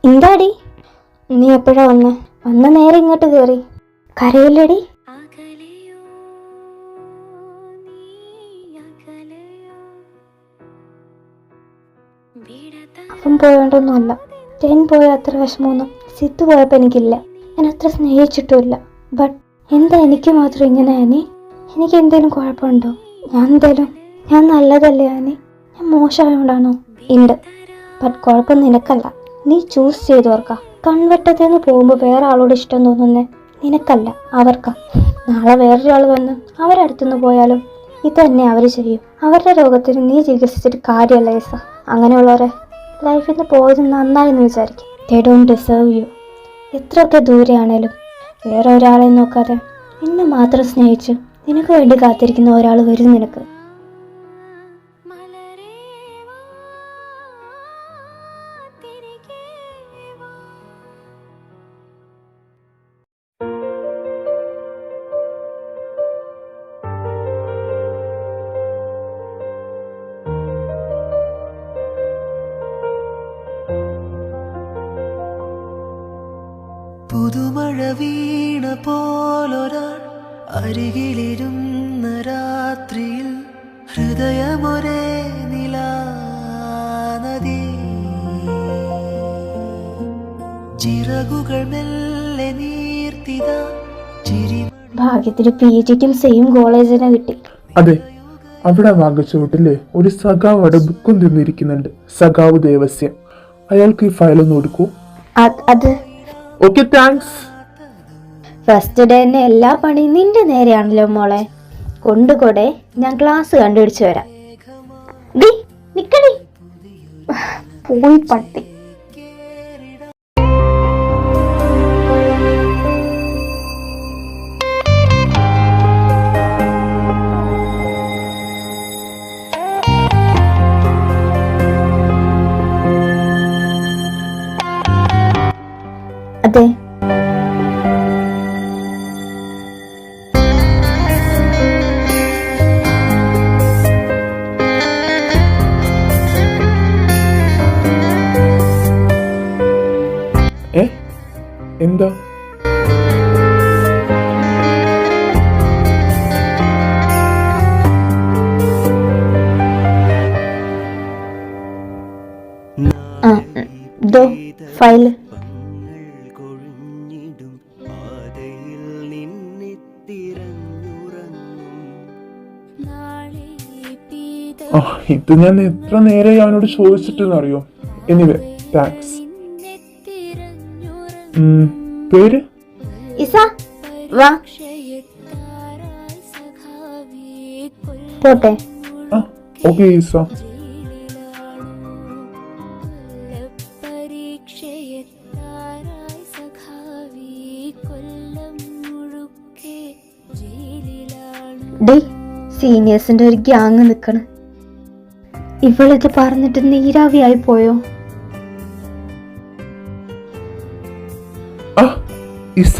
എന്താടി, നീ എപ്പോഴാ വന്ന് നേരെ ഇങ്ങോട്ട് കയറി? കരയില്ലടി? അവൻ പോയോണ്ടൊന്നുമല്ല. 10 പോയ അത്ര വിഷമമൊന്നും സിദ്ധു പോയപ്പോൾ എനിക്കില്ല. ഞാൻ അത്ര സ്നേഹിച്ചിട്ടുമില്ല. ബട്ട് എന്താ എനിക്ക് മാത്രം ഇങ്ങനെ ആനി? എനിക്ക് എന്തേലും കുഴപ്പമുണ്ടോ? ഞാൻ നല്ലതല്ലേ ആനി? ഞാൻ മോശമായോണ്ടാണോ? ഉണ്ട്. ബട്ട് കുഴപ്പം നിനക്കല്ല, നീ ചൂസ് ചെയ്തവർക്കാ. കൺവെട്ടത്തേന്ന് പോകുമ്പോൾ വേറെ ആളോട് ഇഷ്ടം തോന്നുന്നേ നിനക്കല്ല, അവർക്കാ. നാളെ വേറൊരാൾ വന്ന് അവരടുത്തുനിന്ന് പോയാലും ഇത് തന്നെ അവർ ചെയ്യും. അവരുടെ രോഗത്തിന് നീ ചികിത്സിച്ചിട്ട് കാര്യമല്ല ഈസ. അങ്ങനെയുള്ളവരെ ലൈഫിൽ നിന്ന് പോയത് നന്നായി എന്ന് വിചാരിക്കും. They don't deserve you. എത്രയൊക്കെ ദൂരെയാണേലും വേറെ ഒരാളെ നോക്കാതെ എന്നെ മാത്രം സ്നേഹിച്ച് നിനക്ക് വേണ്ടി കാത്തിരിക്കുന്ന ഒരാൾ വരും നിനക്ക്. പുതുമഴ വീണ പോലൊരാൾ അരികിലിരുന്ന രാത്രിയിൽ ഹൃദയമൊരേ നിലാനദി ചിറകുകൾ മെല്ലെ നീർത്തിത ചിരി. ഭാഗ്യത്തിന് PGക്കും സെയിം കോളേജിനെ കിട്ടി. അതെ, അവിടെ വാങ്ങിച്ചുവിട്ടില്ലേ ഒരു സഖാവ് അവിടെ ബുക്കും തിന്നിരിക്കുന്നുണ്ട്. സഖാവ് ദേവസ്യം. അയാൾക്ക് ഈ ഫയലൊന്ന് കൊടുക്കൂ. അത് ഓക്കെ, താങ്ക്സ്. ഫസ്റ്റ് ഡേ തന്നെ എല്ലാ പണിയും നിന്റെ നേരെയാണല്ലോ മോളെ. കൊണ്ടുകൂടെ, ഞാൻ ക്ലാസ് കണ്ടുപിടിച്ചു വരാം. ഡി നിക്കടി, പോയി പട്ടി. അതെ, എന്താ? ഫയല്. ഇത് ഞാൻ എത്ര നേരമായി അവനോട് ചോദിച്ചിട്ടെന്നറിയോ. Anyway, thanks. പേര്? ഇസ, വാ പോട്ടെ. ഓക്കെ ഈസ. സീനിയേഴ്സിന്റെ ഒരു ഗ്യാങ് നിക്കണ്. ഇവളിത് പറഞ്ഞിട്ട് നീരാവിയായി പോയോ? ഇസ,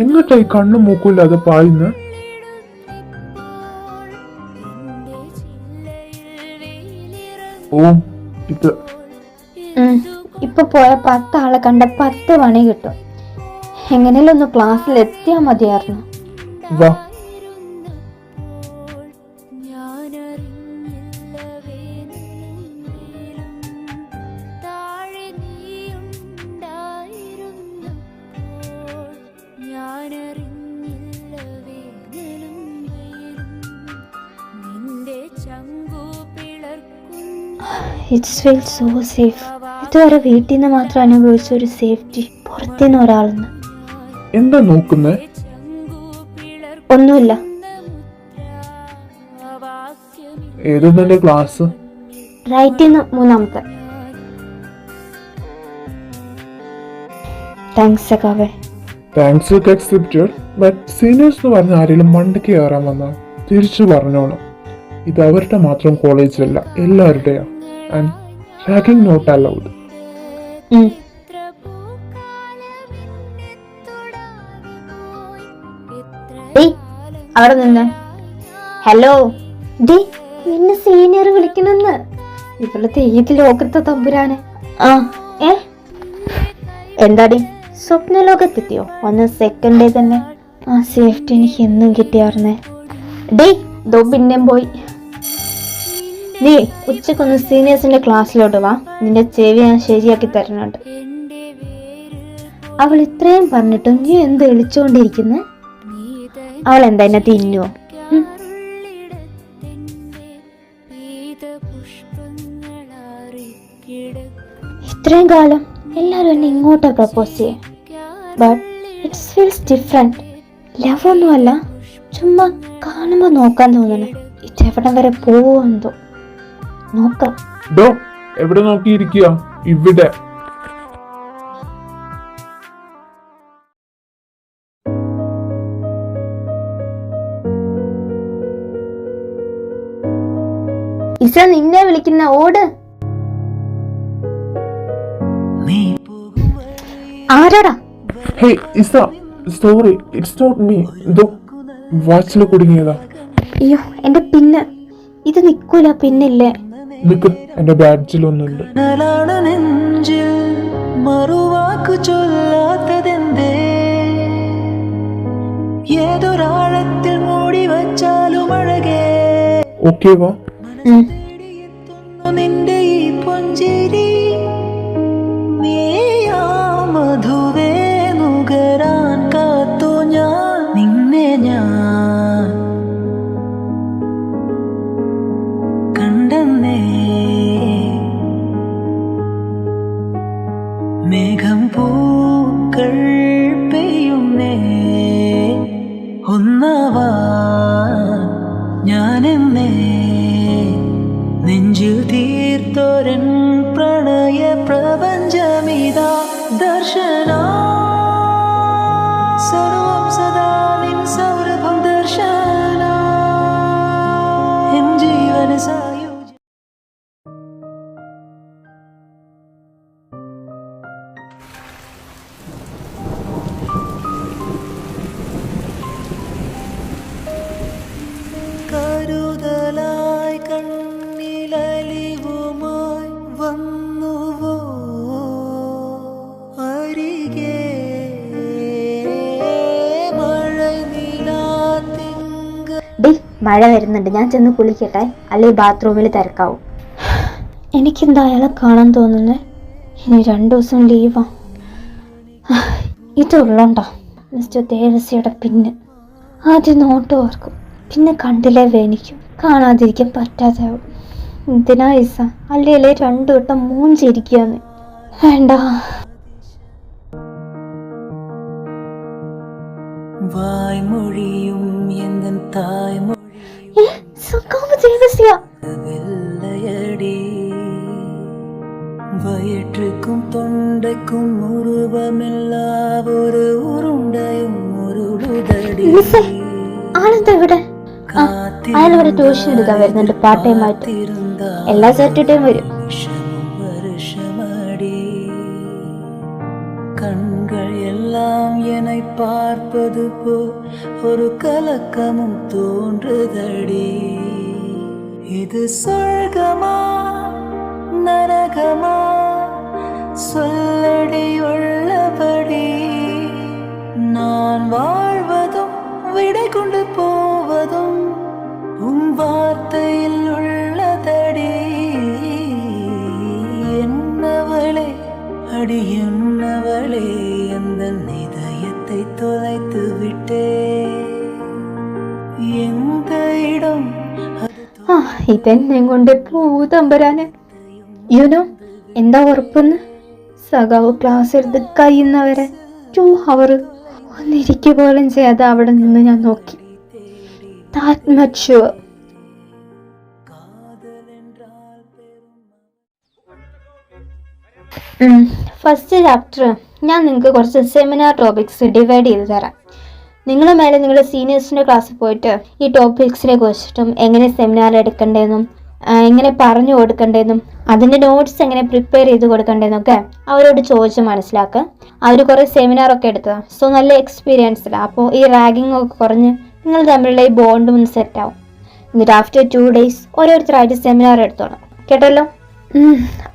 എങ്ങോട്ടായി കണ്ണും മൂക്കൂല്ലാതെ പായുന്ന? ഓ, ഇത് ഇപ്പൊ പോയ 10 ആളെ കണ്ട 10 പണി കിട്ടും. എങ്ങനെയല്ലോ ഒന്ന് ക്ലാസ്സിൽ എത്തിയാ മതിയായിരുന്നു. വാ. It's feel so safe. ഇതുവരെ വീട്ടിൽ നിന്ന് മാത്രം അനുഭവിച്ച ഒരു സേഫ്റ്റി പുറത്തുനിന്ന് ഒരാളെന്ന്. എന്താ നോക്കുന്നേ? ഒന്നുമില്ല. ഏതൊന്നെ ക്ലാസ്? റൈറ്റിന്ന് 3ാമത്തെ. താങ്ക്സ് സഖാവേ. താങ്ക്സ് ഒക്കെ അക്സെപ്റ്റഡ്. ബട്ട് സീനിയേഴ്സ് എന്ന് പറഞ്ഞ ആരെങ്കിലും മണ്ടയ്ക്ക് കയറാൻ വന്നാൽ തിരിച്ചു പറഞ്ഞോളാം. ഇത് അവരുടെ മാത്രം കോളേജല്ല, എല്ലാവരുടെയാ. And ragging not allowed. അവിടെ നിന്ന് ഹലോ ഡി, നിന്നെ സീനിയർ വിളിക്കണെന്ന്. ഇവളത്തെ ഏത് ലോകത്തെ തമ്പുരാന്. എന്താടി, സ്വപ്ന ലോകത്തെത്തിയോ? 1 സെക്കൻഡേ തന്നെ. ആ സേഫ്റ്റി എനിക്ക് എന്നും കിട്ടിയാർന്നേ. ഡേ ദോ പിന്നെയും പോയി. നീ ഉച്ചക്കൊന്ന് സീനിയേഴ്സിന്റെ ക്ലാസ്സിലോട്ട് വാ, നിന്റെ ചെവി ഞാൻ ശരിയാക്കി തരുന്നുണ്ട്. അവൾ ഇത്രയും പറഞ്ഞിട്ടും നീ എന്ത് വിളിച്ചോണ്ടിരിക്കുന്നു? അവൾ എന്താ എന്നെ തിന്നുവോ? ഇത്രയും കാലം എല്ലാവരും എന്നെ ഇങ്ങോട്ടാ പ്രപ്പോസ് ചെയ്യേ. But it's feels different. Love ഒന്നുമല്ല, ചുമ്മാ കാണുമ്പോ നോക്കാൻ തോന്നണേ. ഇതെവിടം വരെ പോവെന്തോ. നോക്കാം. ഡോ എവിടെ നോക്കിയിരിക്കുക? ഇവിടെ. ഇസ നിന്നെ വിളിക്കുന്ന, ഓട്. നീ പോകും ആരാടാ? Hey Isa, sorry, it's not me. ഇതോ വാച്ചിൽ കുടുങ്ങിയതാ. അയ്യോ എന്റെ പിന്ന്. ഇത് നിക്കൂല പിന്നില്ലേ. നിക്ക്, എന്റെ ബാഡ്ജിലൊന്നുണ്ട്. നലാണ് നെഞ്ചിൽ മറുവാക്കു ചൊല്ലാത്തതെന്തേ? ഏതൊരാഴത്തിൽ മൂടി വച്ചാലും അഴകേ ഓക്കെ വാ. തേടിയെത്തുന്നു നിന്റെ ഈ പുഞ്ചിരി. നീയാ മധുവേ നുകരാൻ കാത്തു ഞാൻ നിന്നെ. ഞാൻ കണ്ടെന്നേ മേഘം പൂക്കൾ പെയ്യുന്നേ. ഒന്നാവാ ഞാനെന്നേ നെഞ്ചിൽ തീർത്തോരൻ പ്രണയ പ്രപഞ്ചമിതാ. ദർശന സർവം സദാ നിൻ സൗരഭം. ദർശന എൻ ജീവന സായുജ്യം. കരുതലായി കണ്ണിലലിവുമായി വന്നുവോ അരികെ? മഴ നീലാത്തിങ്ക. ഡി മഴ വരുന്നുണ്ട്, ഞാൻ ചെന്ന് കുളിക്കട്ടെ, അല്ലെങ്കിൽ ബാത്റൂമിൽ തിരക്കാവും. എനിക്കെന്താ അയാളെ കാണാൻ തോന്നുന്നേ. ഇനി 2 ദിവസം ലീവാ. ഇതുള്ളോണ്ടാ മിസ്റ്റർ ദേവസിയുടെ പിന്ന്. ആദ്യം നോട്ട് ഓർക്കും, പിന്നെ കണ്ടില്ലേ വേനിക്കും. കാണാതിരിക്കാൻ പറ്റാതാവും. എന്തിനാ ഇസ, അല്ലേ 2 വട്ടം മൂഞ്ചിരിക്കാന്ന്. വേണ്ട. വായ്മൊഴിയും എന്തൻ തായ്മൊഴി ദേവസിയ വെള്ളയടി. വയற்றுക്കും തൊണ്ടയ്ക്കും ഉരുവമെല്ലാം ഒരു ഉരുണ്ടയും ഉരുളുതടി. ആളെന്താ ഇവിടെ? അയാൾ ഇവിടെ ട്യൂഷൻ എടുക്കാൻ വരുന്നുണ്ട്, പാർട്ട് ടൈം ആയിട്ട്. എല്ലാ സാറ്റർഡേയും വരും. வருஷமடி கண்கள் எல்லாம் என்னை பார்ப்பது போல் ஒரு கலக்கமும் தோன்றுதடி. இது சொர்க்கமா நரகமா சொல்லடி உள்ளபடி. நான் வாழ்வதும் விடை கொண்டு போவதும் உன் வார்த்தையில் உள்ளதடி. என்னவளே அடி என்னவளே, அந்த இதயத்தை தொலைத்து விட்டே. எந்த இடம் ഇതെന്നെയും കൊണ്ട് തമ്പരാന്. യുനോ എന്താ ഉറപ്പെന്ന്? സഖാവ് ക്ലാസ് എടുത്ത് കഴിയുന്നവരെ 2 hour ഒന്നിരിക്കുക പോലും ചെയ്യാതെ അവിടെ നിന്ന് ഞാൻ നോക്കി. That much sure. First chapter ഞാൻ നിങ്ങൾക്ക് കുറച്ച് സെമിനാർ ടോപ്പിക്സ് ഡിവൈഡ് ചെയ്ത് തരാം. നിങ്ങൾ മേലെ നിങ്ങളുടെ സീനിയേഴ്സിൻ്റെ ക്ലാസ്സിൽ പോയിട്ട് ഈ ടോപ്പിക്സിനെ കുറിച്ചിട്ടും എങ്ങനെ സെമിനാർ എടുക്കേണ്ടതെന്നും എങ്ങനെ പറഞ്ഞു കൊടുക്കേണ്ടതെന്നും അതിൻ്റെ നോട്ട്സ് എങ്ങനെ പ്രിപ്പയർ ചെയ്ത് കൊടുക്കേണ്ടതെന്നൊക്കെ അവരോട് ചോദിച്ച് മനസ്സിലാക്കുക. അവർ കുറേ സെമിനാറൊക്കെ എടുത്തതാണ്. സോ നല്ല എക്സ്പീരിയൻസിലാണ്. അപ്പോൾ ഈ റാഗിങ് ഒക്കെ കുറഞ്ഞ് നിങ്ങൾ തമ്മിലുള്ള ഈ ബോണ്ടും ഒന്ന് സെറ്റാവും. എന്നിട്ട് ആഫ്റ്റർ 2 days ഓരോരുത്തരായിട്ട് സെമിനാർ എടുത്തോണം. കേട്ടല്ലോ?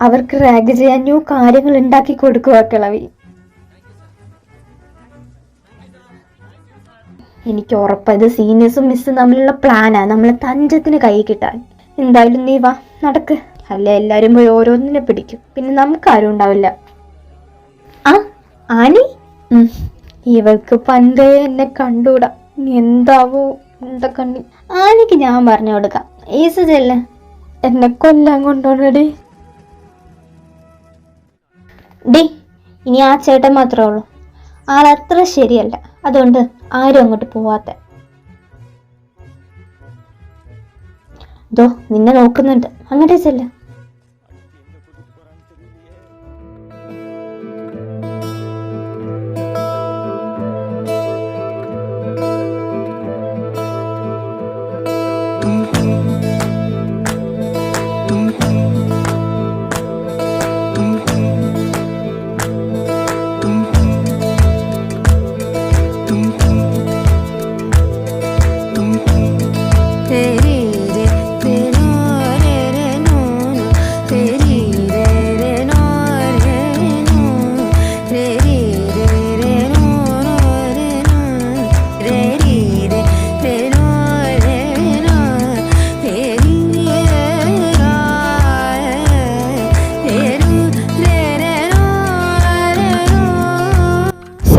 അവർക്ക് റാഗ് ചെയ്യാൻ ന്യൂ കാര്യങ്ങൾ ഉണ്ടാക്കി കൊടുക്കുക കിളവി. എനിക്ക് ഉറപ്പത് സീനിയേഴ്സും മിസ്സും തമ്മിലുള്ള പ്ലാനാണ് നമ്മളെ തഞ്ചത്തിന് കൈ കിട്ടാൻ. എന്തായാലും നീ വാ, നടക്ക്. അല്ല എല്ലാവരും പോയി ഓരോന്നിനെ പിടിക്കും, പിന്നെ നമുക്കാരും ഉണ്ടാവില്ല. ആ ആനി, ഇവൾക്ക് പണ്ടേ എന്നെ കണ്ടൂടാ. എന്താവോ എന്താ കണ്ണി. ആനിക്ക് ഞാൻ പറഞ്ഞു കൊടുക്കാം. ഈസ് ചെല്ല്, എന്നെ കൊല്ലാൻ കൊണ്ടോടി. ഡി ഇനി ആ ചേട്ടൻ മാത്രമേ ഉള്ളൂ. ആളത്ര ശരിയല്ല, അതുകൊണ്ട് ആരും അങ്ങോട്ട് പോവാത്ത. ദോ നിന്നെ നോക്കുന്നുണ്ട്, അങ്ങോട്ടേ ചെല്ല.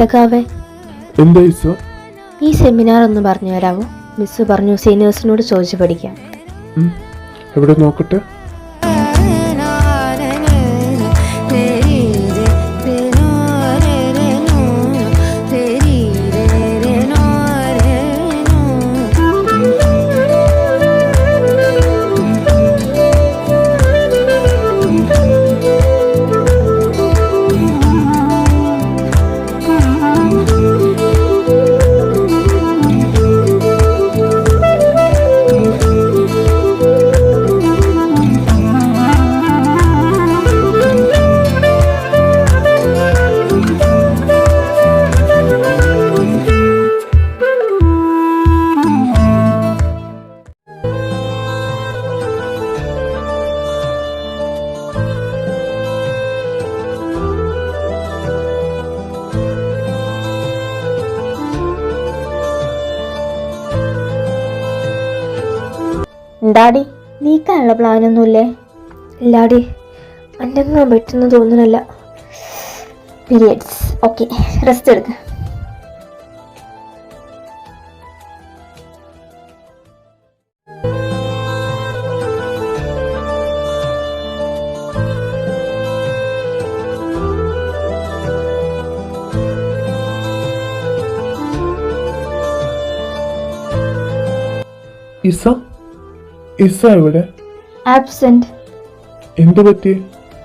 സഖാവേ, എന്താ ഇസ? ഈ സെമിനാർ ഒന്ന് പറഞ്ഞു തരാമോ? മിസ് പറഞ്ഞു സീനിയേഴ്സിനോട് ചോദിച്ചു പഠിക്കാം. എവിടെ നോക്കട്ടെ. എന്താടി, നീക്കാനുള്ള പ്ലാനൊന്നുമില്ലേ? ഇല്ലാടി, അൻ്റെങ്ങാൻ പറ്റുന്ന തോന്നുന്നില്ല. പീരിയഡ്സ്. ഓക്കെ, റെസ്റ്റ് എടുക്ക. ഇസ ഇസ എവിടെ? ആബ്സെന്റ്. എന്തു പറ്റി?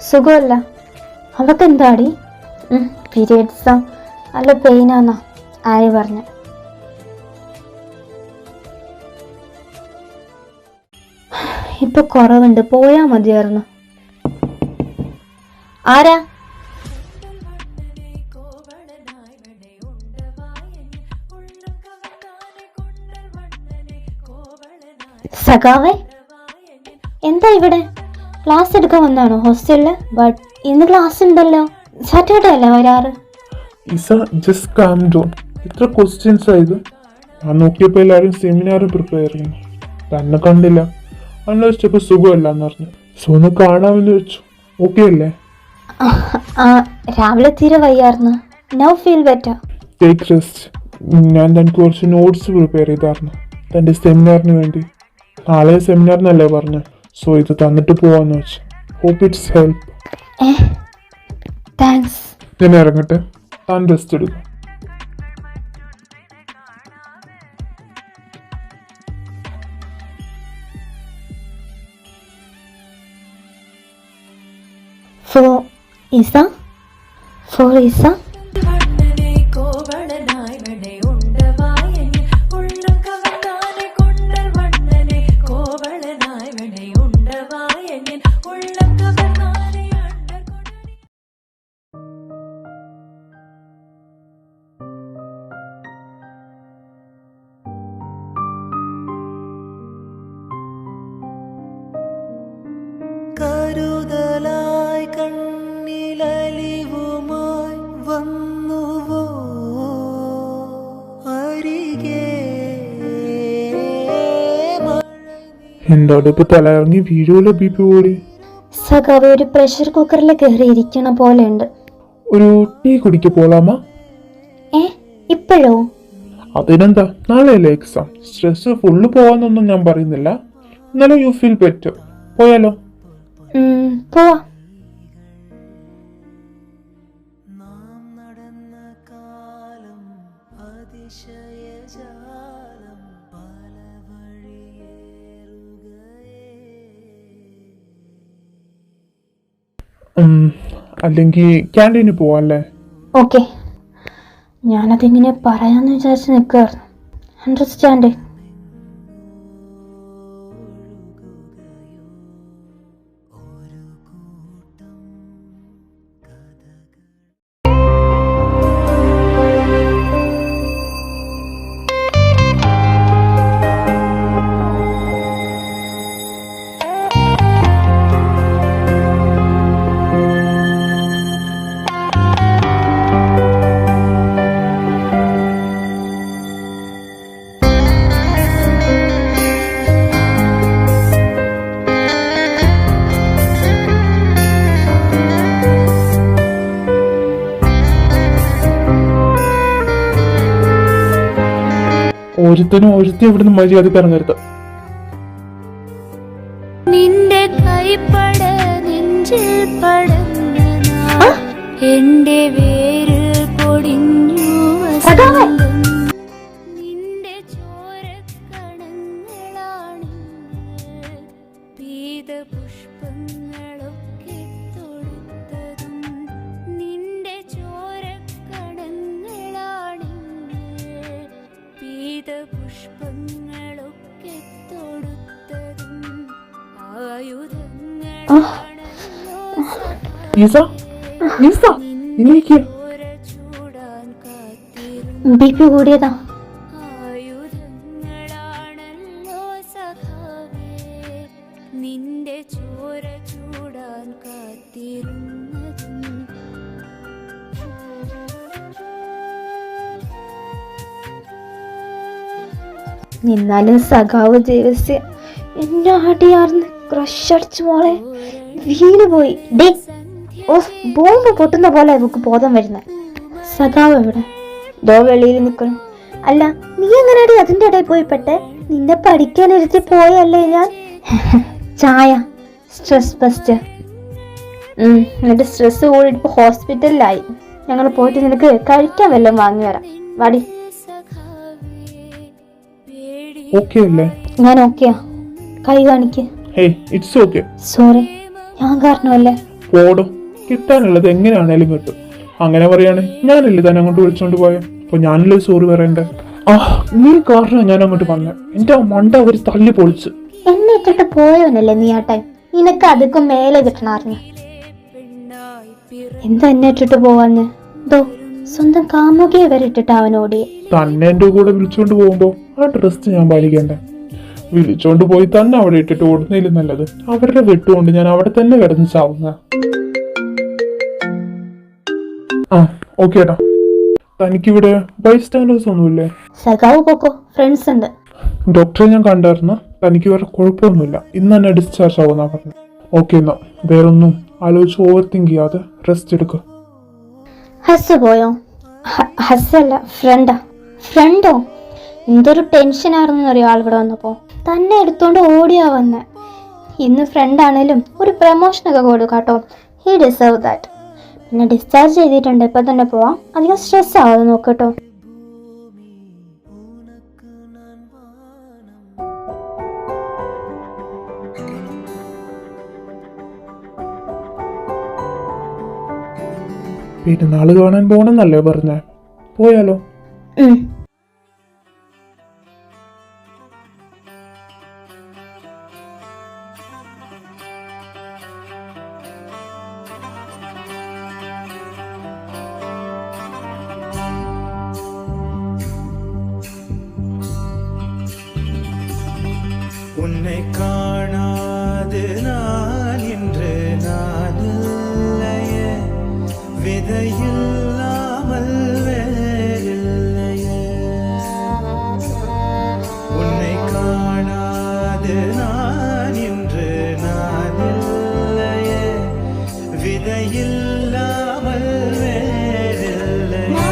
സുഖമല്ല. അവക്ക് എന്താടി? പീരിയഡ്സാ, നല്ല പെയിനാന്നാ ആര് പറഞ്ഞ. ഇപ്പൊ കുറവുണ്ട്, പോയാ മതിയായിരുന്നു. ആരാ? സഖാവേ, എന്താ ഇവിടെ? ക്ലാസ് എടുക്കാൻ വന്നാണോ ഹോസ്റ്റലില്? ബട്ട് ഇന്ന് ക്ലാസ് ഉണ്ടല്ലോ. സാറ്റർഡേ അല്ലേ വരാറ്? ഇസ ജസ്റ്റ് കാം ഡൗൺ. ഇത്ര ക്വസ്റ്റ്യൻസ് ആയത്? ഞാൻ നോക്കിയപ്പോൾ എല്ലാവരും സെമിനാർ പ്രിപ്പയർ ചെയ്യുന്നു. തന്നെ കണ്ടില്ല. അന്വേഷിച്ചപ്പോൾ സുഖമല്ലാന്ന് പറഞ്ഞു. സോ ഒന്ന് കാണാമെന്ന് വെച്ചു. ഓക്കെ അല്ലേ? രാവിലെ തീരെ വയ്യായിരുന്നു. Now feel better. Take rest. ഞാൻ തനിക്ക് കുറച്ച് നോട്ട്സ് പ്രിപ്പയർ ചെയ്തായിരുന്നു തൻ്റെ സെമിനാറിന് വേണ്ടി. നാളെ സെമിനാറിനല്ലേ പറഞ്ഞു. സോ ഇത് തന്നിട്ട് പോവാന്ന് വെച്ചു. Hope it's help. താങ്ക്സ്. ഞാൻ ഇറങ്ങട്ടെ, താൻ റെസ്റ്റ് എടുക്കും. For Isa? കരുതലായി കണ്ണിലലിവുമായി വന്നുവോ അരികെ? എന്താ ഇപ്പൊ തലയിറങ്ങി വീഴൂല ബിപി കൂടി? സഖാവ് ഒരു പ്രഷർ കുക്കറിൽ കയറി ഇരിക്കണ പോലെ ഉണ്ട്. ഒരു ടീ കുടിക്ക് പോലാമ? ഇപ്പോഴോ? അതിനെന്താ, നാളെയല്ലേ എക്സാം. സ്ട്രെസ് ഫുള്ള് പോവാന്നൊന്നും ഞാൻ പറയുന്നില്ല. എന്നാലും യു ഫീൽ ബെറ്റർ. പോയാലോ? പോവാ. നാം നടന്ന കാലം അതിശയജാലം പല വഴിയേറുകയേ. അല്ലെങ്കിൽ ക്യാൻറ്റീനിൽ പോവാല്ലേ? ഓക്കെ, ഞാനതെങ്ങനെ പറയാമെന്ന് വിചാരിച്ച് നിൽക്കുകയായിരുന്നു. അണ്ടർസ്റ്റാൻഡ്. ഒരുത്തനും ഒരുത്തി ഇവിടുന്ന് മര്യാദക്ക് ഇറങ്ങരുത്. നിന്റെ കൈപ്പട നെഞ്ചിൽ പടർന്ന എന്റെ വേര് പൊടിഞ്ഞു വസന്തം. നിന്റെ ചോരക്കണങ്ങളാണിന്ന് പീതപുഷ്പങ്ങളൊക്കെ തൊടുത്തതും. നിന്റെ ചോരക്കണങ്ങളാണിന്ന് പീതപുഷ്പങ്ങളൊക്കെ തൊടുത്തതും. B P കൂടിയതാ. ആയുധങ്ങളാണല്ലോ സഖാവേ നിന്റെ ചോര ചൂടാൻ കാത്തിരുന്നതും. നിന്നാലും സഖാവ് ദേവസ്യ എന്നെ അടിയാർന്ന് ക്രഷ് അടിച്ചു മോളെ. വീണ് പോയി. ഡേ ഓ, ബോംബ് പൊട്ടുന്ന പോലെ നമുക്ക് ബോധം വരുന്നത്. സഖാവ് എവിടെ? ദോ വെളിയിൽ നിൽക്കണം. അല്ല, നീ എങ്ങനെയാടി അതിൻ്റെ ഇടയിൽ പോയി പെട്ടെ? നിന്നെ പഠിക്കാനിരുത്തി പോയല്ലേ ഞാൻ. ചായ സ്ട്രെസ് ബസ്റ്റർ. എന്നിട്ട് സ്ട്രെസ് കൂടിയിട്ട് ഇപ്പോൾ ഹോസ്പിറ്റലിലായി. ഞങ്ങൾ പോയിട്ട് നിനക്ക് കഴിക്കാൻ വല്ലതും വാങ്ങി വരാം. വാടി. ഞാൻ ഓക്കെയാ. കൈ കാണിക്ക്. സോറി, ഞാൻ കാരണമല്ലേ. പോടോ, കിട്ടാനുള്ളത് എങ്ങനെയാണേലും കിട്ടും. അങ്ങനെ പറയാണ് ഞാനല്ലേ തന്നെ അങ്ങോട്ട് വിളിച്ചോണ്ട് പോയ. അപ്പൊ ഞാനല്ലേ സോറി പറയണ്ടേ? നീ കാരണം ഞാൻ അങ്ങോട്ട് വന്നെ. എന്റെ ആ മണ്ട അവര് തല്ലി പൊളിച്ച്. എന്നെ ഇട്ടിട്ട് പോയവനല്ലേ നീ ആ ടൈം. നിനക്ക് അതൊക്കെ മേലെ കിട്ടണായിരുന്നു. എന്താ എന്നെ ഇട്ടിട്ട് പോവാന്ന്? ദോ സ്വന്തം കാമുകയെ വരെ ഇട്ടിട്ട് അവനോടി. തന്നെ എന്റെ കൂടെ വിളിച്ചോണ്ട് പോകുമ്പോ ആ ഡ്രസ് ഞാൻ പാലിക്കണ്ടേ? വിളിച്ചോണ്ട് പോയി തന്നെ അവിടെ ഇട്ടിട്ട് ഓടുന്നതിലും നല്ലത് അവരുടെ വെട്ടുകൊണ്ട് ഞാൻ അവിടെ തന്നെ കിടന്ന് ചാവുന്ന. ഓക്കെ ഏട്ടാ. തനിക്കിവിടെ ബൈസ്റ്റാൻഡേഴ്സ് ഒന്നുമില്ലേ? സഖാവ് പോക്കോ, ഫ്രണ്ട്സ് ഉണ്ട്. ഡോക്ടറെ ഞാൻ കണ്ടായിരുന്നു. തനിക്ക് വേറെ കുഴപ്പമൊന്നുമില്ല. ഇന്ന് തന്നെ ഡിസ്ചാർജ് ആവുന്ന പറഞ്ഞു. ഓക്കെ, എന്നാ വേറൊന്നും ആലോചിച്ച് ഓവർ തിങ്ക് ചെയ്യാതെ റെസ്റ്റ് എടുക്കുക. ഹസ് പോയോ? ഹസ്സല്ല, ഫ്രണ്ടാ. ഫ്രണ്ടോ? എന്തൊരു ടെൻഷനായിരുന്നു അറിയോ ആളിവിടെ വന്നപ്പോൾ. തന്നെ എടുത്തോണ്ട് ഓടിയാ വന്നെ. ഇന്ന് ഫ്രണ്ടാണേലും ഒരു പ്രമോഷനൊക്കെ കൊടുക്കാം കേട്ടോ. He deserve that. പിന്നെ ഡിസ്ചാർജ് ചെയ്തിട്ടുണ്ട്. ഇപ്പം തന്നെ പോവാം. അധികം സ്ട്രെസ് ആവാതെ നോക്കട്ടോ. പെരുന്നാള് കാണാൻ പോണെന്നല്ലേ പറഞ്ഞേ? പോയാലോ? உன்னை காணாது நான் என்று நான் இல்லையே, விதையில்லாமல் வேறில்லையே. உன்னை காணாது நான் என்று நான் இல்லையே, விதையில்லாமல் வேறில்லையே.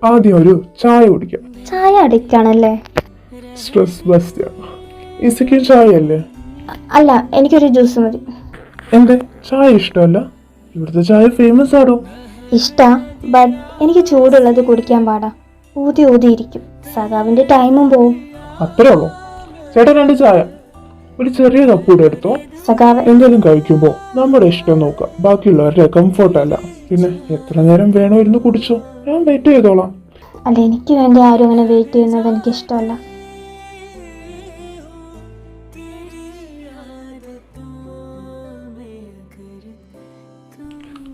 ആദ്യം ഒരു ചായ കുടിക്കാം. ചായ അടിക്കാണല്ലേ? Stress bus. ഇസയ്ക്കും ചായ അല്ലേ? അല്ല, എനിക്കൊരു ജ്യൂസ് മതി. എന്തേ ചായ ഇഷ്ടമല്ല? ഇവിടുത്തെ ചായ ഫേമസ് ആണോ? ഇഷ്ടാ, ബട്ട് എനിക്ക് ചൂടുള്ളത് കുടിക്കാൻ പാടാ. ഊതി ഊതിയിരിക്കും. സഖാവിന്റെ ടൈമും പോവും. അത്രേ ഉള്ളൂ. ചേട്ടാ 2 ചായ, ഒരു ചെറിയ കപ്പ് കൂടെ എടുത്തോ. സഖാവ്, എന്തെങ്കിലും കഴിക്കുമ്പോൾ നമ്മുടെ ഇഷ്ടം നോക്കാം, ബാക്കിയുള്ളവരുടെ കംഫർട്ട് അല്ല. പിന്നെ എത്ര നേരം വേണോ ഇരുന്ന് കുടിച്ചോ, ഞാൻ വെയിറ്റ് ചെയ്തോളാം. അല്ല, എനിക്ക് വേണ്ടി ആരും അങ്ങനെ വെയിറ്റ് ചെയ്യുന്നത് എനിക്ക് ഇഷ്ടമല്ല.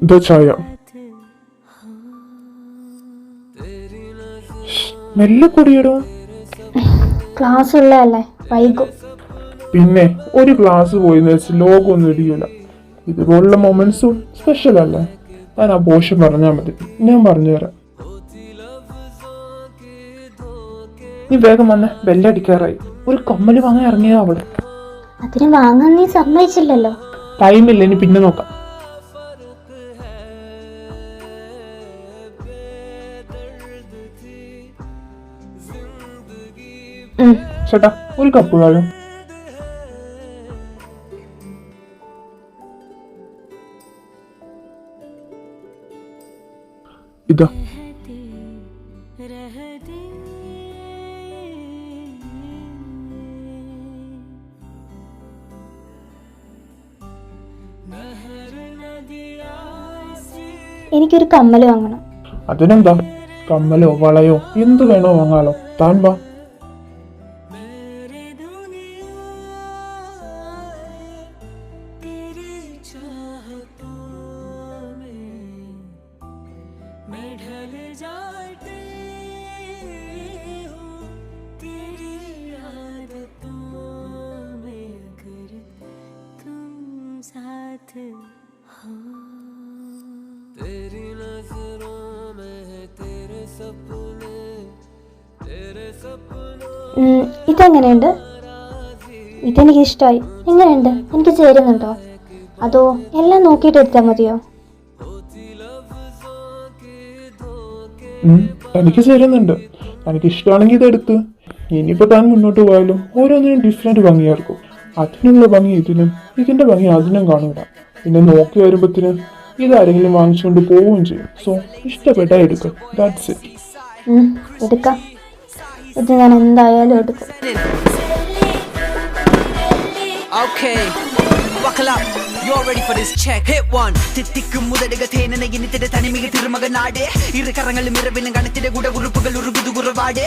ഇതാ ചായ. മെല്ലെ കുടിയിടോ. ക്ലാസ് ഉള്ളതല്ലേ, വൈകും. പിന്നെ ഒരു ഗ്ലാസ് പോയിന്ന് വെച്ച് ലോകമൊന്നും ഇടിയൂല. ഇതുപോലുള്ള മൊമെന്റ്സും സ്പെഷ്യൽ അല്ലേ? ഞാൻ ആ പോഷൻ പറഞ്ഞാൽ മതി, ഞാൻ പറഞ്ഞുതരാം. നീ വേഗം വന്ന് ബെല്ലടിക്കാറായി. ഒരു കമ്മല് വാങ്ങാൻ ഇറങ്ങിയതാ അവിടെ. അതിന് വാങ്ങാൻ നീ സമ്മതിച്ചില്ലല്ലോ. ടൈമില്ല, ഇനി പിന്നെ നോക്കാം. ചേട്ടാ ഒരു കപ്പ് കാര്യം. ഇതാ. എനിക്കൊരു കമ്മല് വാങ്ങണം. അതിനെന്താ, കമ്മലോ വളയോ എന്ത് വേണോ വാങ്ങാലോ. താൻ വാ. ഇതെങ്ങനെയുണ്ട്? ഇതെനിക്ക് ഇഷ്ടമായി. എങ്ങനെയുണ്ട്? എനിക്ക് ചേരുന്നുണ്ടോ? അതോ എല്ലാം നോക്കിയിട്ട് എടുത്താൽ മതിയോ? എനിക്ക് ചേരുന്നുണ്ട്. എനിക്ക് ഇഷ്ടമാണെങ്കിൽ ഇതെടുത്ത്. ഇനിയിപ്പോ താൻ മുന്നോട്ട് പോയാലും ഓരോന്നിനും ഡിഫറെന്റ് ഭംഗിയായിരിക്കും. അതിനുള്ള ഭംഗി ഇതിനും, ഇതിന്റെ ഭംഗി അതിനും കാണൂല. പിന്നെ നോക്കി വരുമ്പത്തിന് ഇതാരെങ്കിലും വാങ്ങിച്ചുകൊണ്ട് പോവുകയും ചെയ്യും. സോ ഇഷ്ടപ്പെട്ടാ എടുക്കും. That's it. എടുക്കാം. ഇത് ഞാൻ എന്തായാലും എടുക്കും. Okay, buckle up. You're ready for this check. Hit one. തിത്തിക്കും മുതലുക തേനനെ ഇനിത്തിടെ തനിമിക തിരുമക നാടേ. ഇറുകറങ്ങളും ഇരവിലും കണത്തിലെ കൂടെ ഉറുപ്പുകൾ ഉറുകുതു കുറവാടേ.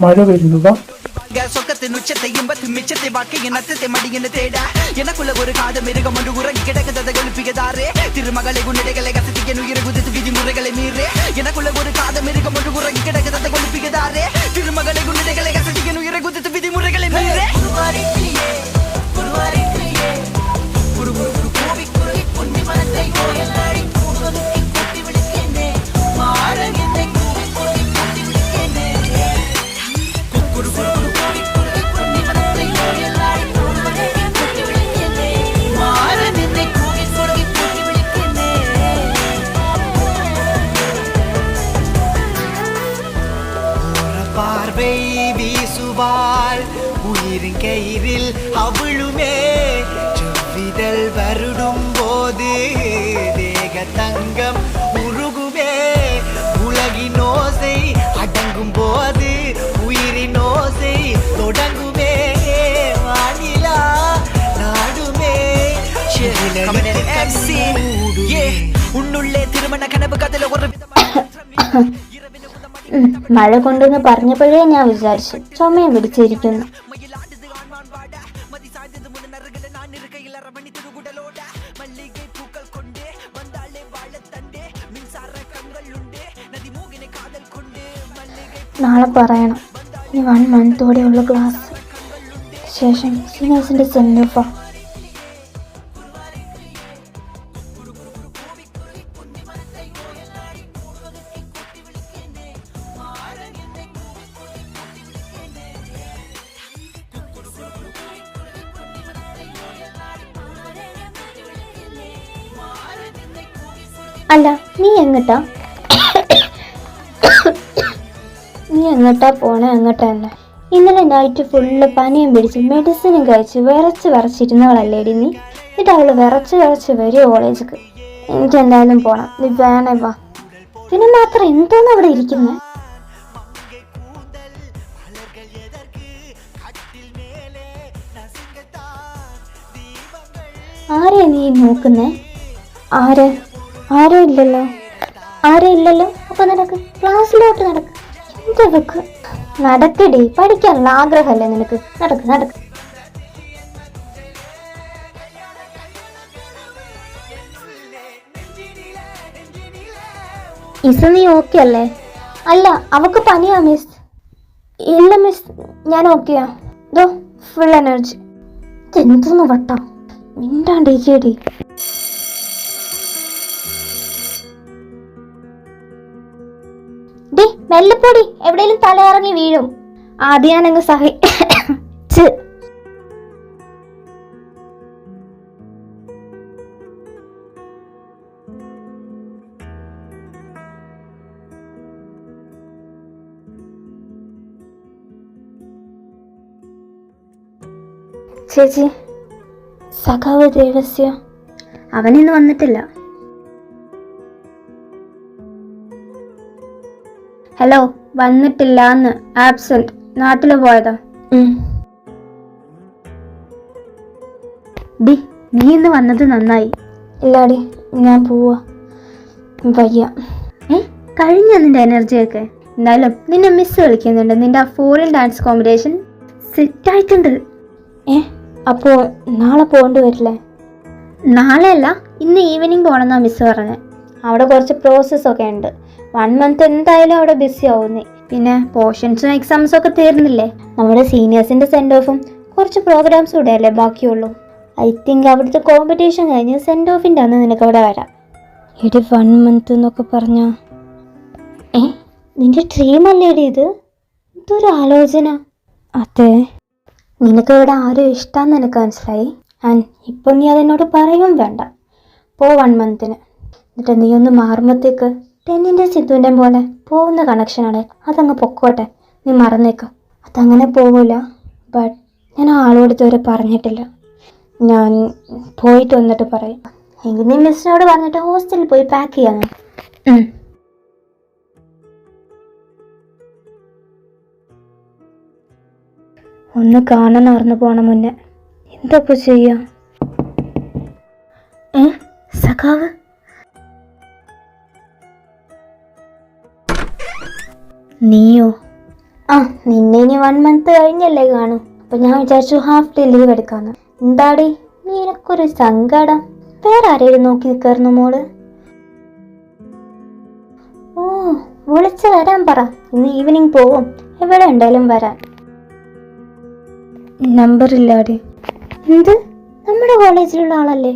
മഴ വരുന്നതാ. சொக்கத்தின் உச்சத்தை இன்பத்தின் மிச்சத்தை வாழ்க்கையின் அர்த்தத்தை மடியின தேட எனக்குள்ள ஒரு காத மிருகம் ஒன்று உறங்கி கிடக்குதை எழுப்பியதாரே திருமகளை உன்னிடைகளை கசத்திய உயிரை குதித்து விதிமுறைகளை மீறே எனக்குள்ள ஒரு காத மிருகம் ஒன்று உறங்கி கிடக்குதை எழுப்பியதாரே திருமகளை உன்னிடைகளை கசத்திய உயிரை குதித்து விதிமுறைகளை மீறே உயிரின் கயிறில் அவளுமே செவ்விதழ் வருடும் போது தேக தங்கம் உருகுமே உலகின் ஓசை அடங்கும் போது உயிரின் ஓசை தொடங்குமே வானிலா நாடுமே உன்னுள்ளே திருமண கனவு கதல ஒரு മഴ കൊണ്ടെന്ന് പറഞ്ഞപ്പോഴേ ഞാൻ വിചാരിച്ചു ചുമയും പിടിച്ചിരിക്കുന്നു. നാളെ പറയണം. ഇനി 1 മന്തോടെയുള്ള ക്ലാസ്, ശേഷം സീനിയേഴ്സിന്റെ സെൻഡ് ഓഫാ. അല്ല, നീ എങ്ങട്ടാ? എങ്ങോട്ടാ പോണേ അങ്ങോട്ടാ തന്നെ. ഇന്നലെ നൈറ്റ് ഫുള്ള് പനിയും പിടിച്ച് മെഡിസിനും കഴിച്ച് വിറച്ചിരുന്നവളല്ലേടി നീ. എന്നിട്ട് അവള് വിറച്ച് വരും കോളേജിക്ക്. എനിക്ക് എന്തായാലും പോണം, നീ വേണേ വാ. പിന്നെ മാത്രം എന്തോന്ന് അവിടെ ഇരിക്കുന്നേ? ആരെയാ നീ നോക്കുന്നേ? ആരും ഇല്ലല്ലോ. അപ്പൊ നടക്ക്, ക്ലാസ്സിലോട്ട് നടക്ക്. എന്താ വെക്ക്, നടക്കടി, പഠിക്കാനുള്ള ആഗ്രഹമല്ലേ നിനക്ക്? നടക്ക്. ഇസ നീ ഓക്കെ അല്ലേ? അല്ല, അവക്ക് പനിയാ മിസ്. ഇല്ല മിസ്, ഞാൻ ഓക്കെയാ. ദോ ഫുൾ എനർജി. എന്തൊന്ന് വട്ടാ, മിണ്ടാണ്ടിരിക്കേടി. ഡി മെല്ലപ്പൊടി, എവിടെയും തലയിറങ്ങി വീഴും. ആദ്യം ഞാനങ്ങ് സഹിച്ച്. ചേച്ചി, സഖാവ് ദേവസ്യ അവനിന്ന് വന്നിട്ടില്ല. ഹലോ, വന്നിട്ടില്ലാന്ന്. ആബ്സെന്റ്, നാട്ടില് പോയതാ. ഡി നീ ഇന്ന് വന്നത് നന്നായി. ഇല്ലാടി, ഞാൻ പോവാ, വയ്യ. കഴിഞ്ഞ നിന്റെ എനർജിയൊക്കെ. എന്തായാലും നിന്നെ മിസ് വിളിക്കുന്നുണ്ട്. നിന്റെ ആ ഫോറിൻ ഡാൻസ് കോമ്പറ്റീഷൻ സെറ്റായിട്ടുണ്ട്. അപ്പോ നാളെ പോകേണ്ടി വരില്ലേ? നാളെ അല്ല, ഇന്ന് ഈവനിങ് പോകണമെന്നാ മിസ് പറഞ്ഞത്. അവിടെ കുറച്ച് പ്രോസസ്സൊക്കെ ഉണ്ട്. 1 മന്ത് എന്തായാലും അവിടെ ബിസി ആവുന്നേ. പിന്നെ പോർഷൻസും എക്സാംസും ഒക്കെ തീർന്നില്ലേ. നമ്മുടെ സീനിയേഴ്സിന്റെ സെൻഡ് ഓഫും കുറച്ച് പ്രോഗ്രാംസും കൂടെ അല്ലേ ബാക്കിയുള്ളൂ. ഐ തിങ്ക് അവിടുത്തെ കോമ്പറ്റീഷൻ കഴിഞ്ഞ് സെൻഡ് ഓഫിൻ്റെ അന്ന് നിനക്ക് അവിടെ വരാം. 1 മന്ത് എന്നൊക്കെ പറഞ്ഞാ നിന്റെ ഡ്രീം അല്ലേടി ഇത്? ഇതൊരു ആലോചന. അതെ, നിനക്ക് ഇവിടെ ആരും ഇഷ്ടമെന്ന് എനിക്ക് മനസ്സിലായി. ആൻഡ് ഇപ്പം നീ അതെന്നോട് പറയും വേണ്ട. 1 മന്തിന്. എന്നിട്ട് നീ ഒന്ന് മാറുമ്പോഴത്തേക്ക് 10ൻ്റെ സിദ്ധുവിൻ്റെ പോലെ പോകുന്ന കണക്ഷനാണ്. അതങ്ങ് പൊക്കോട്ടെ, നീ മറന്നേക്ക്. അതങ്ങനെ പോവില്ല. ബട്ട് ഞാൻ ആളോട് ഇതുവരെ പറഞ്ഞിട്ടില്ല. ഞാൻ പോയിട്ട് വന്നിട്ട് പറയും. എങ്കിൽ നീ മിസ്സിനോട് പറഞ്ഞിട്ട് ഹോസ്റ്റലിൽ പോയി പാക്ക് ചെയ്യാന്ന്. ഒന്ന് കാണാൻ അറിഞ്ഞു പോണ മുന്നേ എന്താ ചെയ്യാ? സഖാവ് നീയോ? നിന്നെ ഇനി 1 മന്ത് കഴിഞ്ഞല്ലേ കാണും. അപ്പൊ ഞാൻ വിചാരിച്ചു ഹാഫ് ഡേ ലീവ് എടുക്കാന്ന്. എന്താടി നിനക്കൊരു സങ്കടം? വേറെ ആരെയും നോക്കി നിൽക്കായിരുന്നു മോള്? വിളിച്ച് വരാൻ പറ, ഇന്ന് ഈവനിങ് പോവും. എവിടെ ഉണ്ടായാലും വരാൻ. നമ്പറില്ലാടി. എന്ത്? നമ്മുടെ കോളേജിലുള്ള ആളല്ലേ?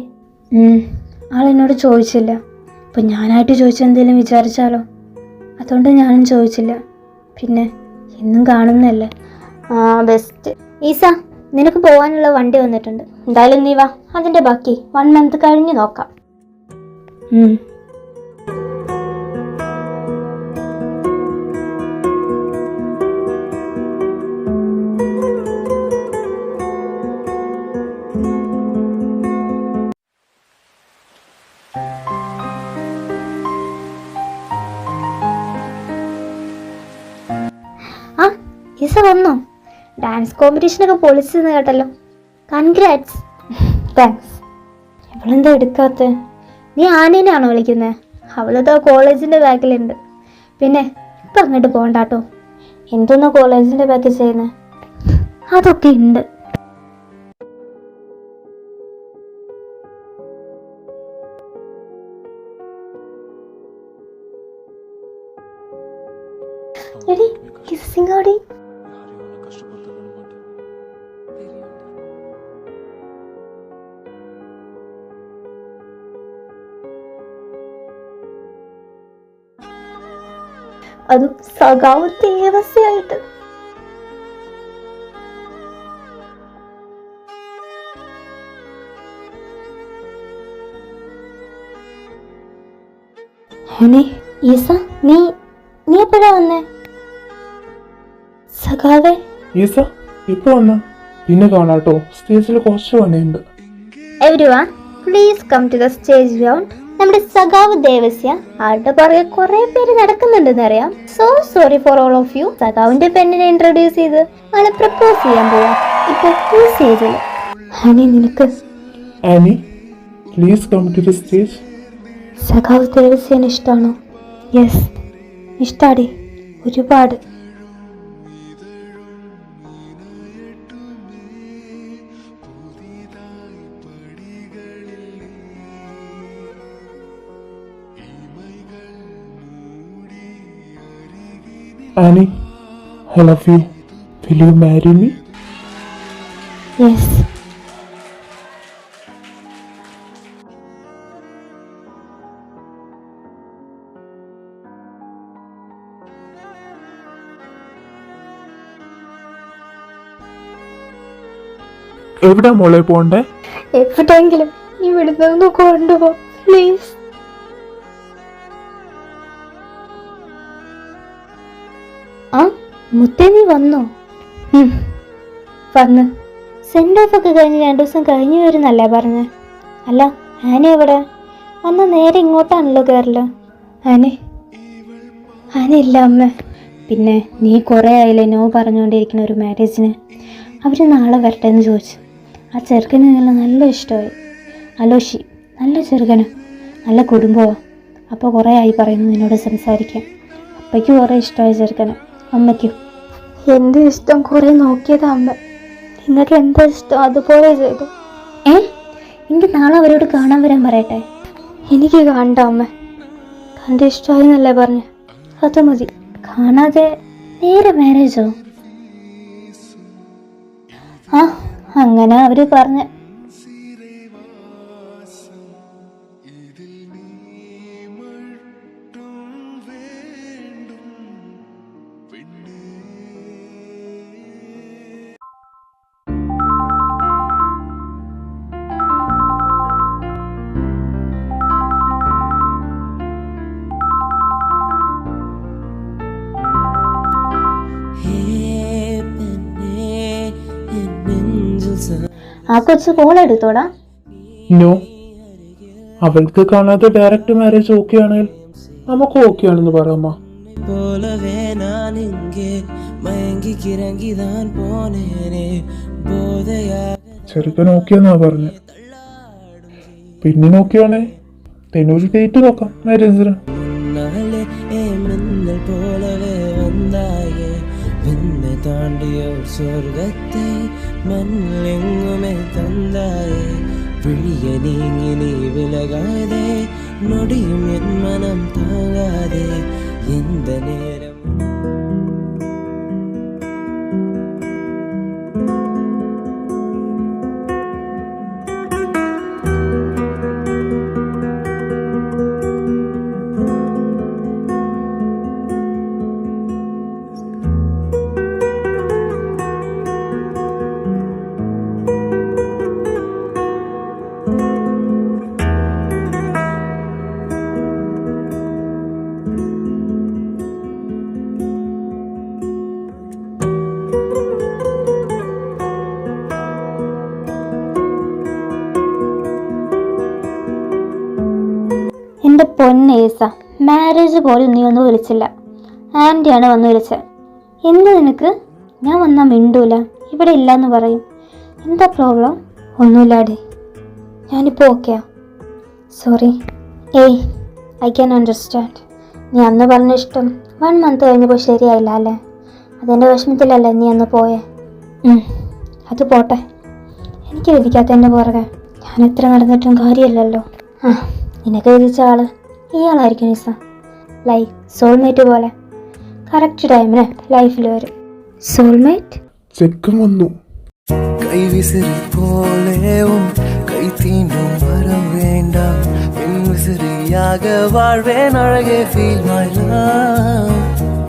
ആളെന്നോട് ചോദിച്ചില്ല. ഇപ്പം ഞാനായിട്ട് ചോദിച്ചെന്തെങ്കിലും വിചാരിച്ചാലോ, അതുകൊണ്ട് ഞാനും ചോദിച്ചില്ല. പിന്നെ എന്നും കാണുന്നല്ലേ. ബെസ്റ്റ്. ഈസ, നിനക്ക് പോകാനുള്ള വണ്ടി വന്നിട്ടുണ്ട്. എന്തായാലും നീ വാ, അതിൻ്റെ ബാക്കി 1 മന്ത് കഴിഞ്ഞ് നോക്കാം. ഈസ വന്നോ? ഡാൻസ് കോമ്പറ്റീഷനൊക്കെ പൊളിച്ചെന്ന് കേട്ടല്ലോ. കൺഗ്രാറ്റ്സ്. താങ്ക്സ്. അവളെന്താ എടുക്കാത്ത? നീ ആനേനാണോ വിളിക്കുന്നത്? അവളത് കോളേജിൻ്റെ ബാക്കിലുണ്ട്. പിന്നെ ഇപ്പം അങ്ങോട്ട് പോകണ്ടാട്ടോ. എന്തോന്നാ കോളേജിൻ്റെ ബാക്കിൽ ചെയ്യുന്നത്? അതൊക്കെ ഉണ്ട്. എടി കിസ്സിങ് ആടി. അതും സഖാവ് ദേവസ്യായിട്ട്. ഈസ, നീ എപ്പോഴാ വന്നേ? സഖാവേ, ഈസ ഇപ്പൊ വന്ന പിന്നെ കാണാട്ടോ, സ്റ്റേജിൽ കുറച്ച് പണിയുണ്ട്. Everyone please come to the stage ground. നമ്മുടെ സഖാവ് ദേവസ്യ ആളുടെ പുറകെ കുറെ പേര് നടക്കുന്നുണ്ടെന്ന് അറിയാം. So sorry for all of you. സഖാവിന്റെ പെണ്ണിനെ ഇൻട്രൊഡ്യൂസ് ചെയ്ത് ആളെ പ്രപ്പോസ് ചെയ്യാൻ പോവാം ഇപ്പൊ ഈ സ്റ്റേജിൽ. ഹണി, നിനക്ക് Annie please come to the stage. സഖാവ് ദേവസ്യന് ഇഷ്ടമാണോ? യെസ്, ഇഷ്ടാടി, ഒരുപാട്. Annie, I love you. Will you marry me? Yes. എവിടെ മോളെ പോണ്ടേ? എവിടെയെങ്കിലും ഇവിടുന്ന് ഒന്ന് കൊണ്ടുപോ പ്ലീസ്. ആ മുത്തേ, നീ വന്നോ? വന്ന് സെൻഡ് ഓഫ് ഒക്കെ കഴിഞ്ഞ് 2 ദിവസം കഴിഞ്ഞ് വരുന്നല്ലേ പറഞ്ഞ? അല്ല, ആനി എവിടെ? വന്ന നേരെ ഇങ്ങോട്ടാണല്ലോ കയറല്. ആനി ഇല്ല അമ്മ. പിന്നെ നീ കുറേ ആയില്ലേ നോ പറഞ്ഞുകൊണ്ടിരിക്കുന്ന ഒരു മാരേജിന്. അവർ നാളെ വരട്ടെ എന്ന് ചോദിച്ചു. ആ ചെറുക്കന് നിങ്ങളെ നല്ല ഇഷ്ടമായി. അലോഷി നല്ല ചെറുക്കന്, നല്ല കുടുംബമാണ്. അപ്പോൾ കുറേ ആയി പറയുന്നു നിന്നോട് സംസാരിക്കാൻ. അപ്പയ്ക്ക് കുറേ ഇഷ്ടമായി ചെറുക്കന്, അമ്മയ്ക്കും. എൻ്റെ ഇഷ്ടം കുറേ നോക്കിയതാ അമ്മ. നിങ്ങൾക്ക് എന്താ ഇഷ്ടം അതുപോലെ ചെയ്തു. എനിക്ക് നാളെ അവരോട് കാണാൻ വരാൻ പറയട്ടെ? എനിക്ക് കാണണ്ട അമ്മ. കണ്ട് ഇഷ്ടമായി എന്നല്ലേ പറഞ്ഞു, അത് മതി. കാണാതെ നേരെ മാരേജോ? ആ അങ്ങനെ അവർ പറഞ്ഞ. ആ കൊച്ചു കോൾ എടുത്തോടാ. നോ, അവൾക്ക് കാണാതെ ഡയറക്റ്റ് മാരേജ് ഓക്കെ ആണെങ്കിൽ നമുക്ക് ഓക്കെ ആണെന്ന് പറയാമോ? போலவே நான் இங்கே மயங்கி கிறங்கிதான் போனேனே போதையா. ചെറുക്കൻ ഓക്കെ എന്നാ പറഞ്ഞു. പിന്നെ നോക്കിയാണേ ഒരു ഡേറ്റ് നോക്കാം മാരേജിന്. முன்னாலே மின்னல் போலவே வந்தாயே விண்ணை தாண்டிய ஒரு சொர்க்கத்தை மண்ணில் எங்குமே தந்தாயே. விழிய நீங்கி நீ விலகாதே, நொடியும் என் மனம் தாங்காதே எந்த நேரம். എൻ്റെ പൊന്നേസ, മാരേജ് പോലും നീ ഒന്നും വിളിച്ചില്ല. ആൻറ്റിയാണ് വന്ന് വിളിച്ചത്. എന്ത് നിനക്ക്? ഞാൻ വന്നാൽ മിണ്ടൂല, ഇവിടെ ഇല്ലയെന്ന് പറയും. എന്താ പ്രോബ്ലം? ഒന്നുമില്ലാടെ, ഞാനിപ്പോൾ ഓക്കെയാ. സോറി. I can understand. നീ അന്ന് പറഞ്ഞ ഇഷ്ടം 1 മന്ത് കഴിഞ്ഞപ്പോൾ ശരിയായില്ല അല്ലേ? അതെൻ്റെ വിഷമത്തിലല്ലേ നീ അന്ന് പോയേ? അത് പോട്ടെ, എനിക്ക് വിധിക്കാത്തതിൻ്റെ പുറകെ ഞാൻ എത്ര നടന്നിട്ടും കാര്യമില്ലല്ലോ. നിനക്ക് വിധിച്ച ആള് ഇയാളായിരിക്കും നിസ. ലൈഫ് സോൾമേറ്റ് പോലെ കറക്റ്റ് ടൈമിന് ലൈഫിൽ വരും. സോൾമേറ്റ് ചെക്കൻ വന്നു. കൈ വിസിറി പോലെയും കൈ തീണ്ടും വരം വേണ്ടാം. വിസിറിയാക வாழ்வேன் அழகே feel my love.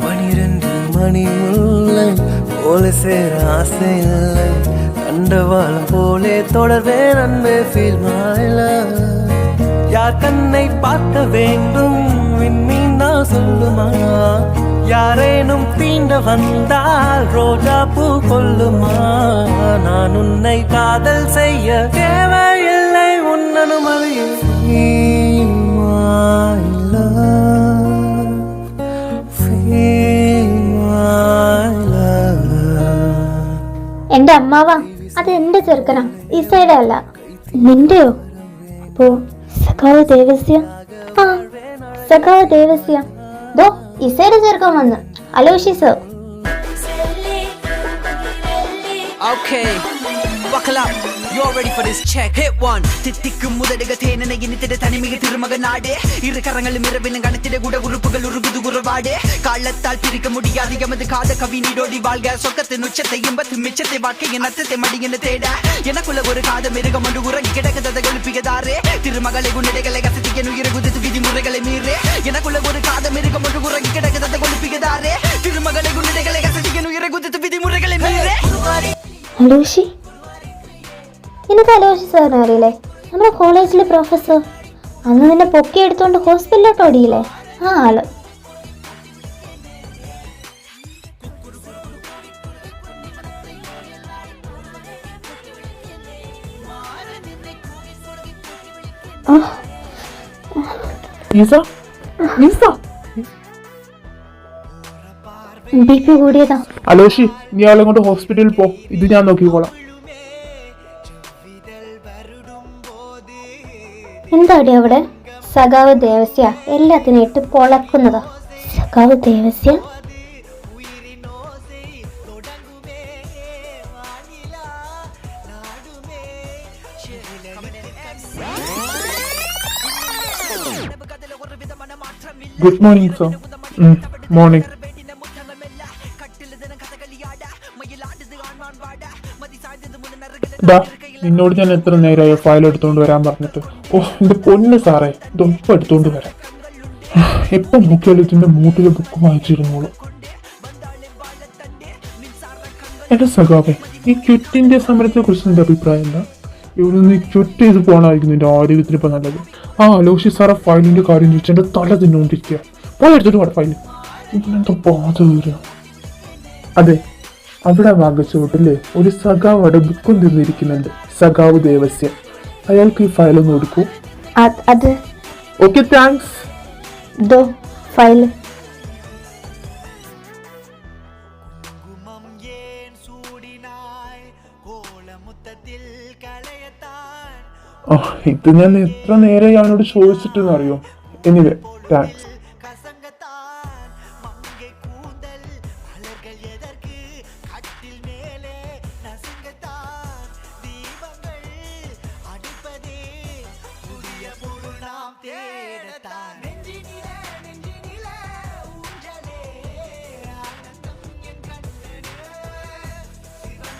12 மணி முல்லை போல சேர ஆசை இல்லை. கண்டவாளம் போலே தொடர்வேன் அன்பே feel my love. யார் கண்ணை பார்க்க வேண்டும் விண்மீனா சொல்லுமா யாரேனும் தீண்ட வந்தால் ரோஜா பூ கொல்லுமா நான் உன்னை காதல் செய்ய தேவையில்லை உன் அனுமதியை Feel my love, feel my love. എന്റെ അമ്മാവാ, അത് എന്റെ ചെറുക്കനാ, ഈ സൈഡ് അല്ല. നിന്റെയോ? അപ്പോ സഖാവ് ദേവസ്യ. ആ, സഖാവ് ദേവസ്യ. ദോ ഈ സൈഡ് ചെറുക്കൻ വന്ന്. Aloshi sir. Okay, buckle up. You're ready for this check. Hit one. തിത്തിക്കും മുതലുക തേനന ഇനിത്തിടെ തനിമിക തിരുമക നാടേ ഇരു കരങ്ങളും ഇരവിലും കണത്തിടെ കൂടെ ഉറുപ്പുകൾ ഉറുകുതു കുറവാടേ കാലത്താൽ പിരിക്ക മുടിയാതെ എമത് കാത കവി നീടോടി വാൾക சொக்கத்தின் உச்சத்தை இன்பத்து மிச்சத்தை வாழ்க்கையின் அர்த்தத்தை மடியின்னு தேட எனக்குள்ள ஒரு காத மிருகம் ஒன்று உறங்கி கிடக்குததை கொழுப்பியதாரே திருமகளை குண்டடைகளை கசத்திக்கன் உயிரை குதித்து விதிமுறைகளை மீறே எனக்குள்ள ஒரு காத மிருகம் ஒன்று உறங்கி கிடக்குததை கொழுப்பியதாரே திருமகளை குண்டடைகளை கசத்திக்கன் உயிரை குதித்து விதிமுறைகளை மீறே അലോഷി, നിനക്ക് അലോഷി സാറിനെ അറിയില്ലേ? നമ്മുടെ കോളേജിലെ പ്രൊഫസർ. അന്ന് നിന്നെ പൊക്കി എടുത്തോണ്ട് ഹോസ്പിറ്റലിലോട്ട് ഓടിയില്ലേ, ആ ആള്. B P കൂടിയതാ. അലോഷി, നീ ആളെ കൊണ്ട് ഹോസ്പിറ്റലിൽ പോ, ഇത് ഞാൻ നോക്കിക്കോളാം. എന്താടി അവിടെ? സഖാവ് ദേവസ്യ എല്ലാത്തിനും ഇട്ട് പൊളക്കുന്നതാ. സഖാവ് Devasya good morning sir. Morning. നിന്നോട് ഞാൻ എത്ര നേരമായോ ഫയൽ എടുത്തോണ്ട് വരാൻ പറഞ്ഞിട്ട്? ഓ എന്റെ പൊന്ന് സാറേ, ഇതൊപ്പം എടുത്തോണ്ട് വരാം. എപ്പം നോക്കിയാലും ഇതിന്റെ മൂട്ടിലെ ബുക്ക് വായിച്ചിരുന്നോളൂ. എന്റെ സഖാവേ, ഈ ക്വിറ്റ് ഇന്ത്യ സമരത്തെ കുറിച്ച് നിന്റെ അഭിപ്രായം എന്താ? ഇവിടെ നിന്ന് ക്വിറ്റ് ചെയ്ത് പോകണമായിരിക്കും നിന്റെ ആരോഗ്യത്തിന് ഇപ്പൊ നല്ലത്. ആ അലോഷി സാറെ ഫയലിന്റെ കാര്യം ചോദിച്ചാൽ എന്റെ തല തിന്നോണ്ടിരിക്കുക. പോയി എടുത്തിട്ട് പോടെ ഫയല്. ഇതിനെന്താ ബാധ വരിക? അതെ, അവിടെ വാഗച്ചോട്ടില്ലേ ഒരു സഖാവ് അവിടെ ബുക്കും തിന്നിരിക്കുന്നുണ്ട്. സഖാവ് ദേവസ്യ. അയാൾക്ക് ഈ ഫയലൊന്ന് കൊടുക്കൂ. അത് ഓക്കെ, താങ്ക്സ്. ദോ ഫയൽ. ഇത് ഞാൻ എത്ര നേരം അവനോട് ചോദിച്ചിട്ടെന്ന് അറിയോ? Anyway, thanks.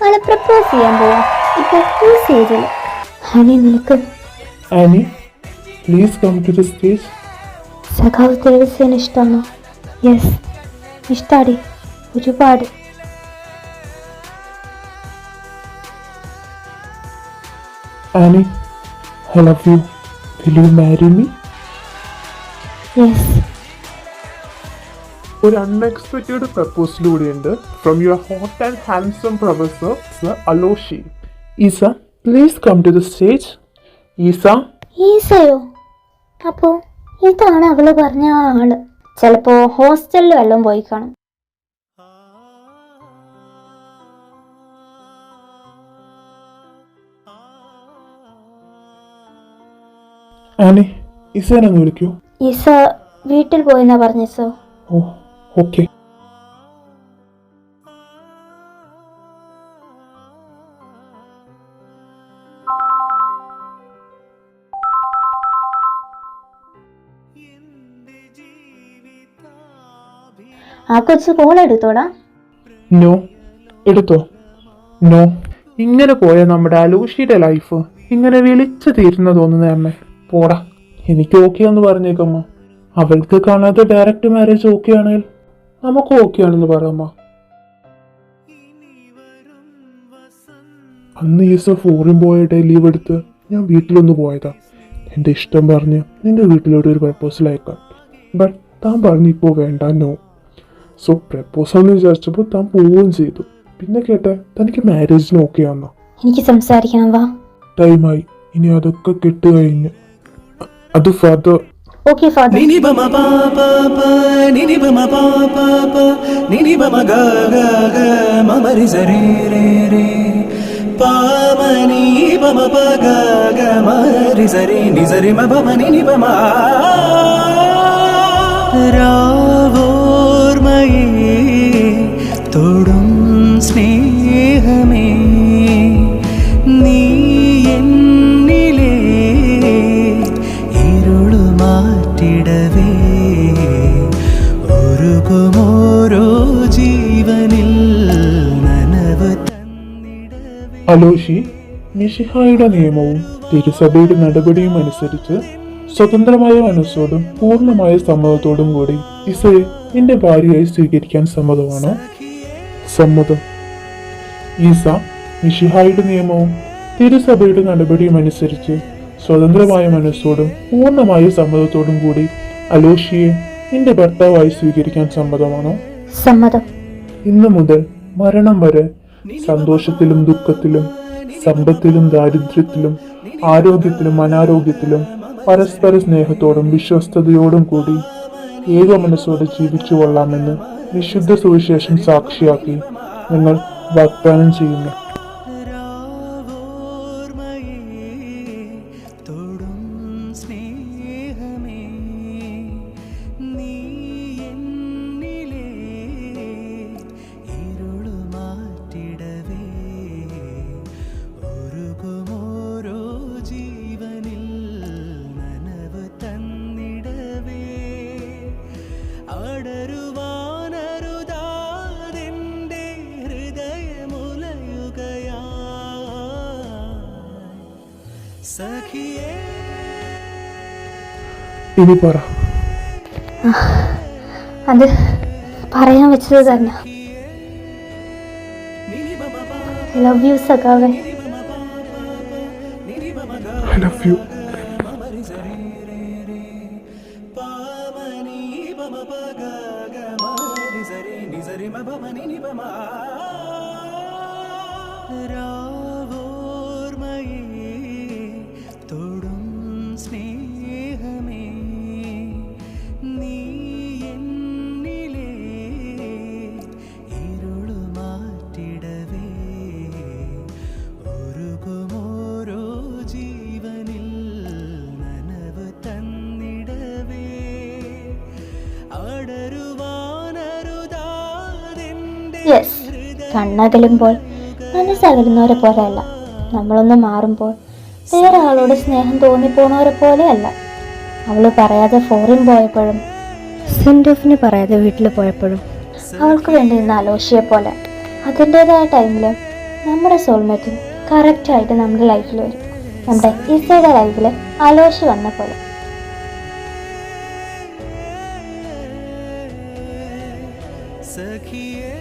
ആളെ പ്രപ്പോസ് ചെയ്യാൻ പോവാ ഇപ്പൊ ഈ സ്റ്റേജിൽ. ഹണി, നിനക്ക് Annie, please come to the stage. സഖാവ് ദേവസ്യന് ഇഷ്ടമാണോ? യെസ്, ഇഷ്ടാടി, ഒരുപാട്. Annie, I love you. Will you marry me? Yes. ഒരു അൺഎക്സ്പെക്റ്റഡ് പ്രപ്പോസൽ കൂടിയുണ്ട് from your hot and handsome professor sir Aloshy. Isa, please come to the stage. Isa. ഈസയോ? അപ്പോ ഇതാണ് അവള് പറഞ്ഞ ആ ആള്. ചിലപ്പോ ഹോസ്റ്റലിൽ വല്ലതും പോയി കാണും. ആനി, ഈസേനൊന്ന് വിളിക്കൂ. ഈസ വീട്ടിൽ പോയെന്നാ പറഞ്ഞ സോ. ഓ, ഓക്കെ. ആ കൊച്ചു കോൾ എടുത്തോടാ. നോ. എടുത്തോ? നോ. ഇങ്ങനെ പോയ നമ്മുടെ അലോഷിയുടെ ലൈഫ് ഇങ്ങനെ വിളിച്ചു തീരുന്ന തോന്നുന്നേ അമ്മ. പോടാ, എനിക്ക് ഓക്കെ എന്ന് പറഞ്ഞേക്കമ്മ. അവൾക്ക് കാണാതെ ഡയറക്റ്റ് മാരേജ് ഓക്കെ ആണെങ്കിൽ നമുക്ക് ഓക്കെ ആണെന്ന് പറയാമ്മ. അന്ന് ഈസ ഫോറിൻ പോയിട്ട് ലീവ് എടുത്ത് ഞാൻ വീട്ടിലൊന്ന് പോയതാ. എൻ്റെ ഇഷ്ടം പറഞ്ഞ് നിന്റെ വീട്ടിലോട്ട് ഒരു പ്രപ്പോസൽ അയക്കാം. ബട്ട് താൻ പറഞ്ഞു ഇപ്പോൾ വേണ്ട, നോ. സോ പ്രപ്പോസൽ എന്ന് വിചാരിച്ചപ്പോൾ താൻ പോവുകയും ചെയ്തു. പിന്നെ കേട്ടെ തനിക്ക് മാരേജിന് ഓക്കെ ആണെന്നോ? എനിക്ക് സംസാരിക്കണം, വാ. ടൈമായി. ഇനി അതൊക്കെ കിട്ടുകഴിഞ്ഞു. അത് father. Okay father. Nini bama pa pa pa, nini bama pa pa pa, nini bama ga ga ga, mama ri za re re re, pa ma ni bama pa ga ga, ma ri za re ni za re ma ba ma nini bama. രാവോർമയേ തൊടും സ്നേഹമേ നീ എന്നിലേ ഇരുളു മാറ്റിടവേ ഒരുകുമോരോ ജീവനിൽ നനവ് തന്നിടവേ. അലോഷി, മിശിഹായുടെ നിയമവും തിരുസഭയുടെ നടപടിയും അനുസരിച്ച് സ്വതന്ത്രമായ മനസ്സോടും പൂർണ്ണമായ സമ്മതത്തോടും കൂടി ഇസയെ നിന്റെ ഭാര്യയായി സ്വീകരിക്കാൻ സമ്മതമാണോ? സമ്മതം. ഈസ, മിശിഹായുടെ നിയമവും തിരുസഭയുടെ നടപടിയും അനുസരിച്ച് സ്വതന്ത്രമായ മനസ്സോടും പൂർണ്ണമായ സമ്മതത്തോടും കൂടി അലോഷിയെ നിന്റെ ഭർത്താവായി സ്വീകരിക്കാൻ സമ്മതമാണോ? സമ്മതം. ഇന്നു മുതൽ മരണം വരെ സന്തോഷത്തിലും ദുഃഖത്തിലും സമ്പത്തിലും ദാരിദ്ര്യത്തിലും ആരോഗ്യത്തിലും അനാരോഗ്യത്തിലും പരസ്പര സ്നേഹത്തോടും വിശ്വസ്തയോടും കൂടി ഏക മനസ്സോടെ ജീവിച്ചു കൊള്ളാമെന്ന് വിശുദ്ധ സുവിശേഷം സാക്ഷിയാക്കി ഞങ്ങൾ വാഗ്ദാനം ചെയ്യുന്നു. തൊടും സ്നേഹമേ നീ എന്നിലേ ഇരുളു മാറ്റിടവേ ഒരുകുമോരോ ജീവനിൽ നനവ് തന്നിടവേ അടരുവാനരുതാതെന്റെ ഹൃദയമുലയുകയാ സഖിയേ. ഇനി പറ. അത് പറയാൻ വെച്ചത് തന്നെ. ലവ് യു സഖാവേ. I love you. രാവോർമയേ തൊടും സ്നേഹമേ നീ എന്നിലേ ഇരുളു മാറ്റിടവേ ഒരുകുമോരോ ജീവനിൽ നനവ് തന്നിടവേ അടരുവാനരുതാതെന്റെ യെസ്, കണ്ണകലുമ്പോൾ മനസ്സകലുന്നവരെ പോലെയല്ല. നമ്മളൊന്ന് മാറുമ്പോൾ വേറെ ആളോട് സ്നേഹം തോന്നിപ്പോണവരെ പോലെയല്ല. അവള് പറയാതെ ഫോറിൻ പോയപ്പോഴും സെൻഡ് ഓഫിന് പറയാതെ വീട്ടിൽ പോയപ്പോഴും അവൾക്ക് വേണ്ടി നിന്ന അലോഷിയെ പോലെ അതിൻ്റെതായ ടൈമിൽ നമ്മുടെ സോൾമേറ്റ് കറക്റ്റായിട്ട് നമ്മുടെ ലൈഫിൽ വരും. നമ്മുടെ ഇസയുടെ ലൈഫിൽ അലോഷി വന്ന പോലെ. സഖിയേ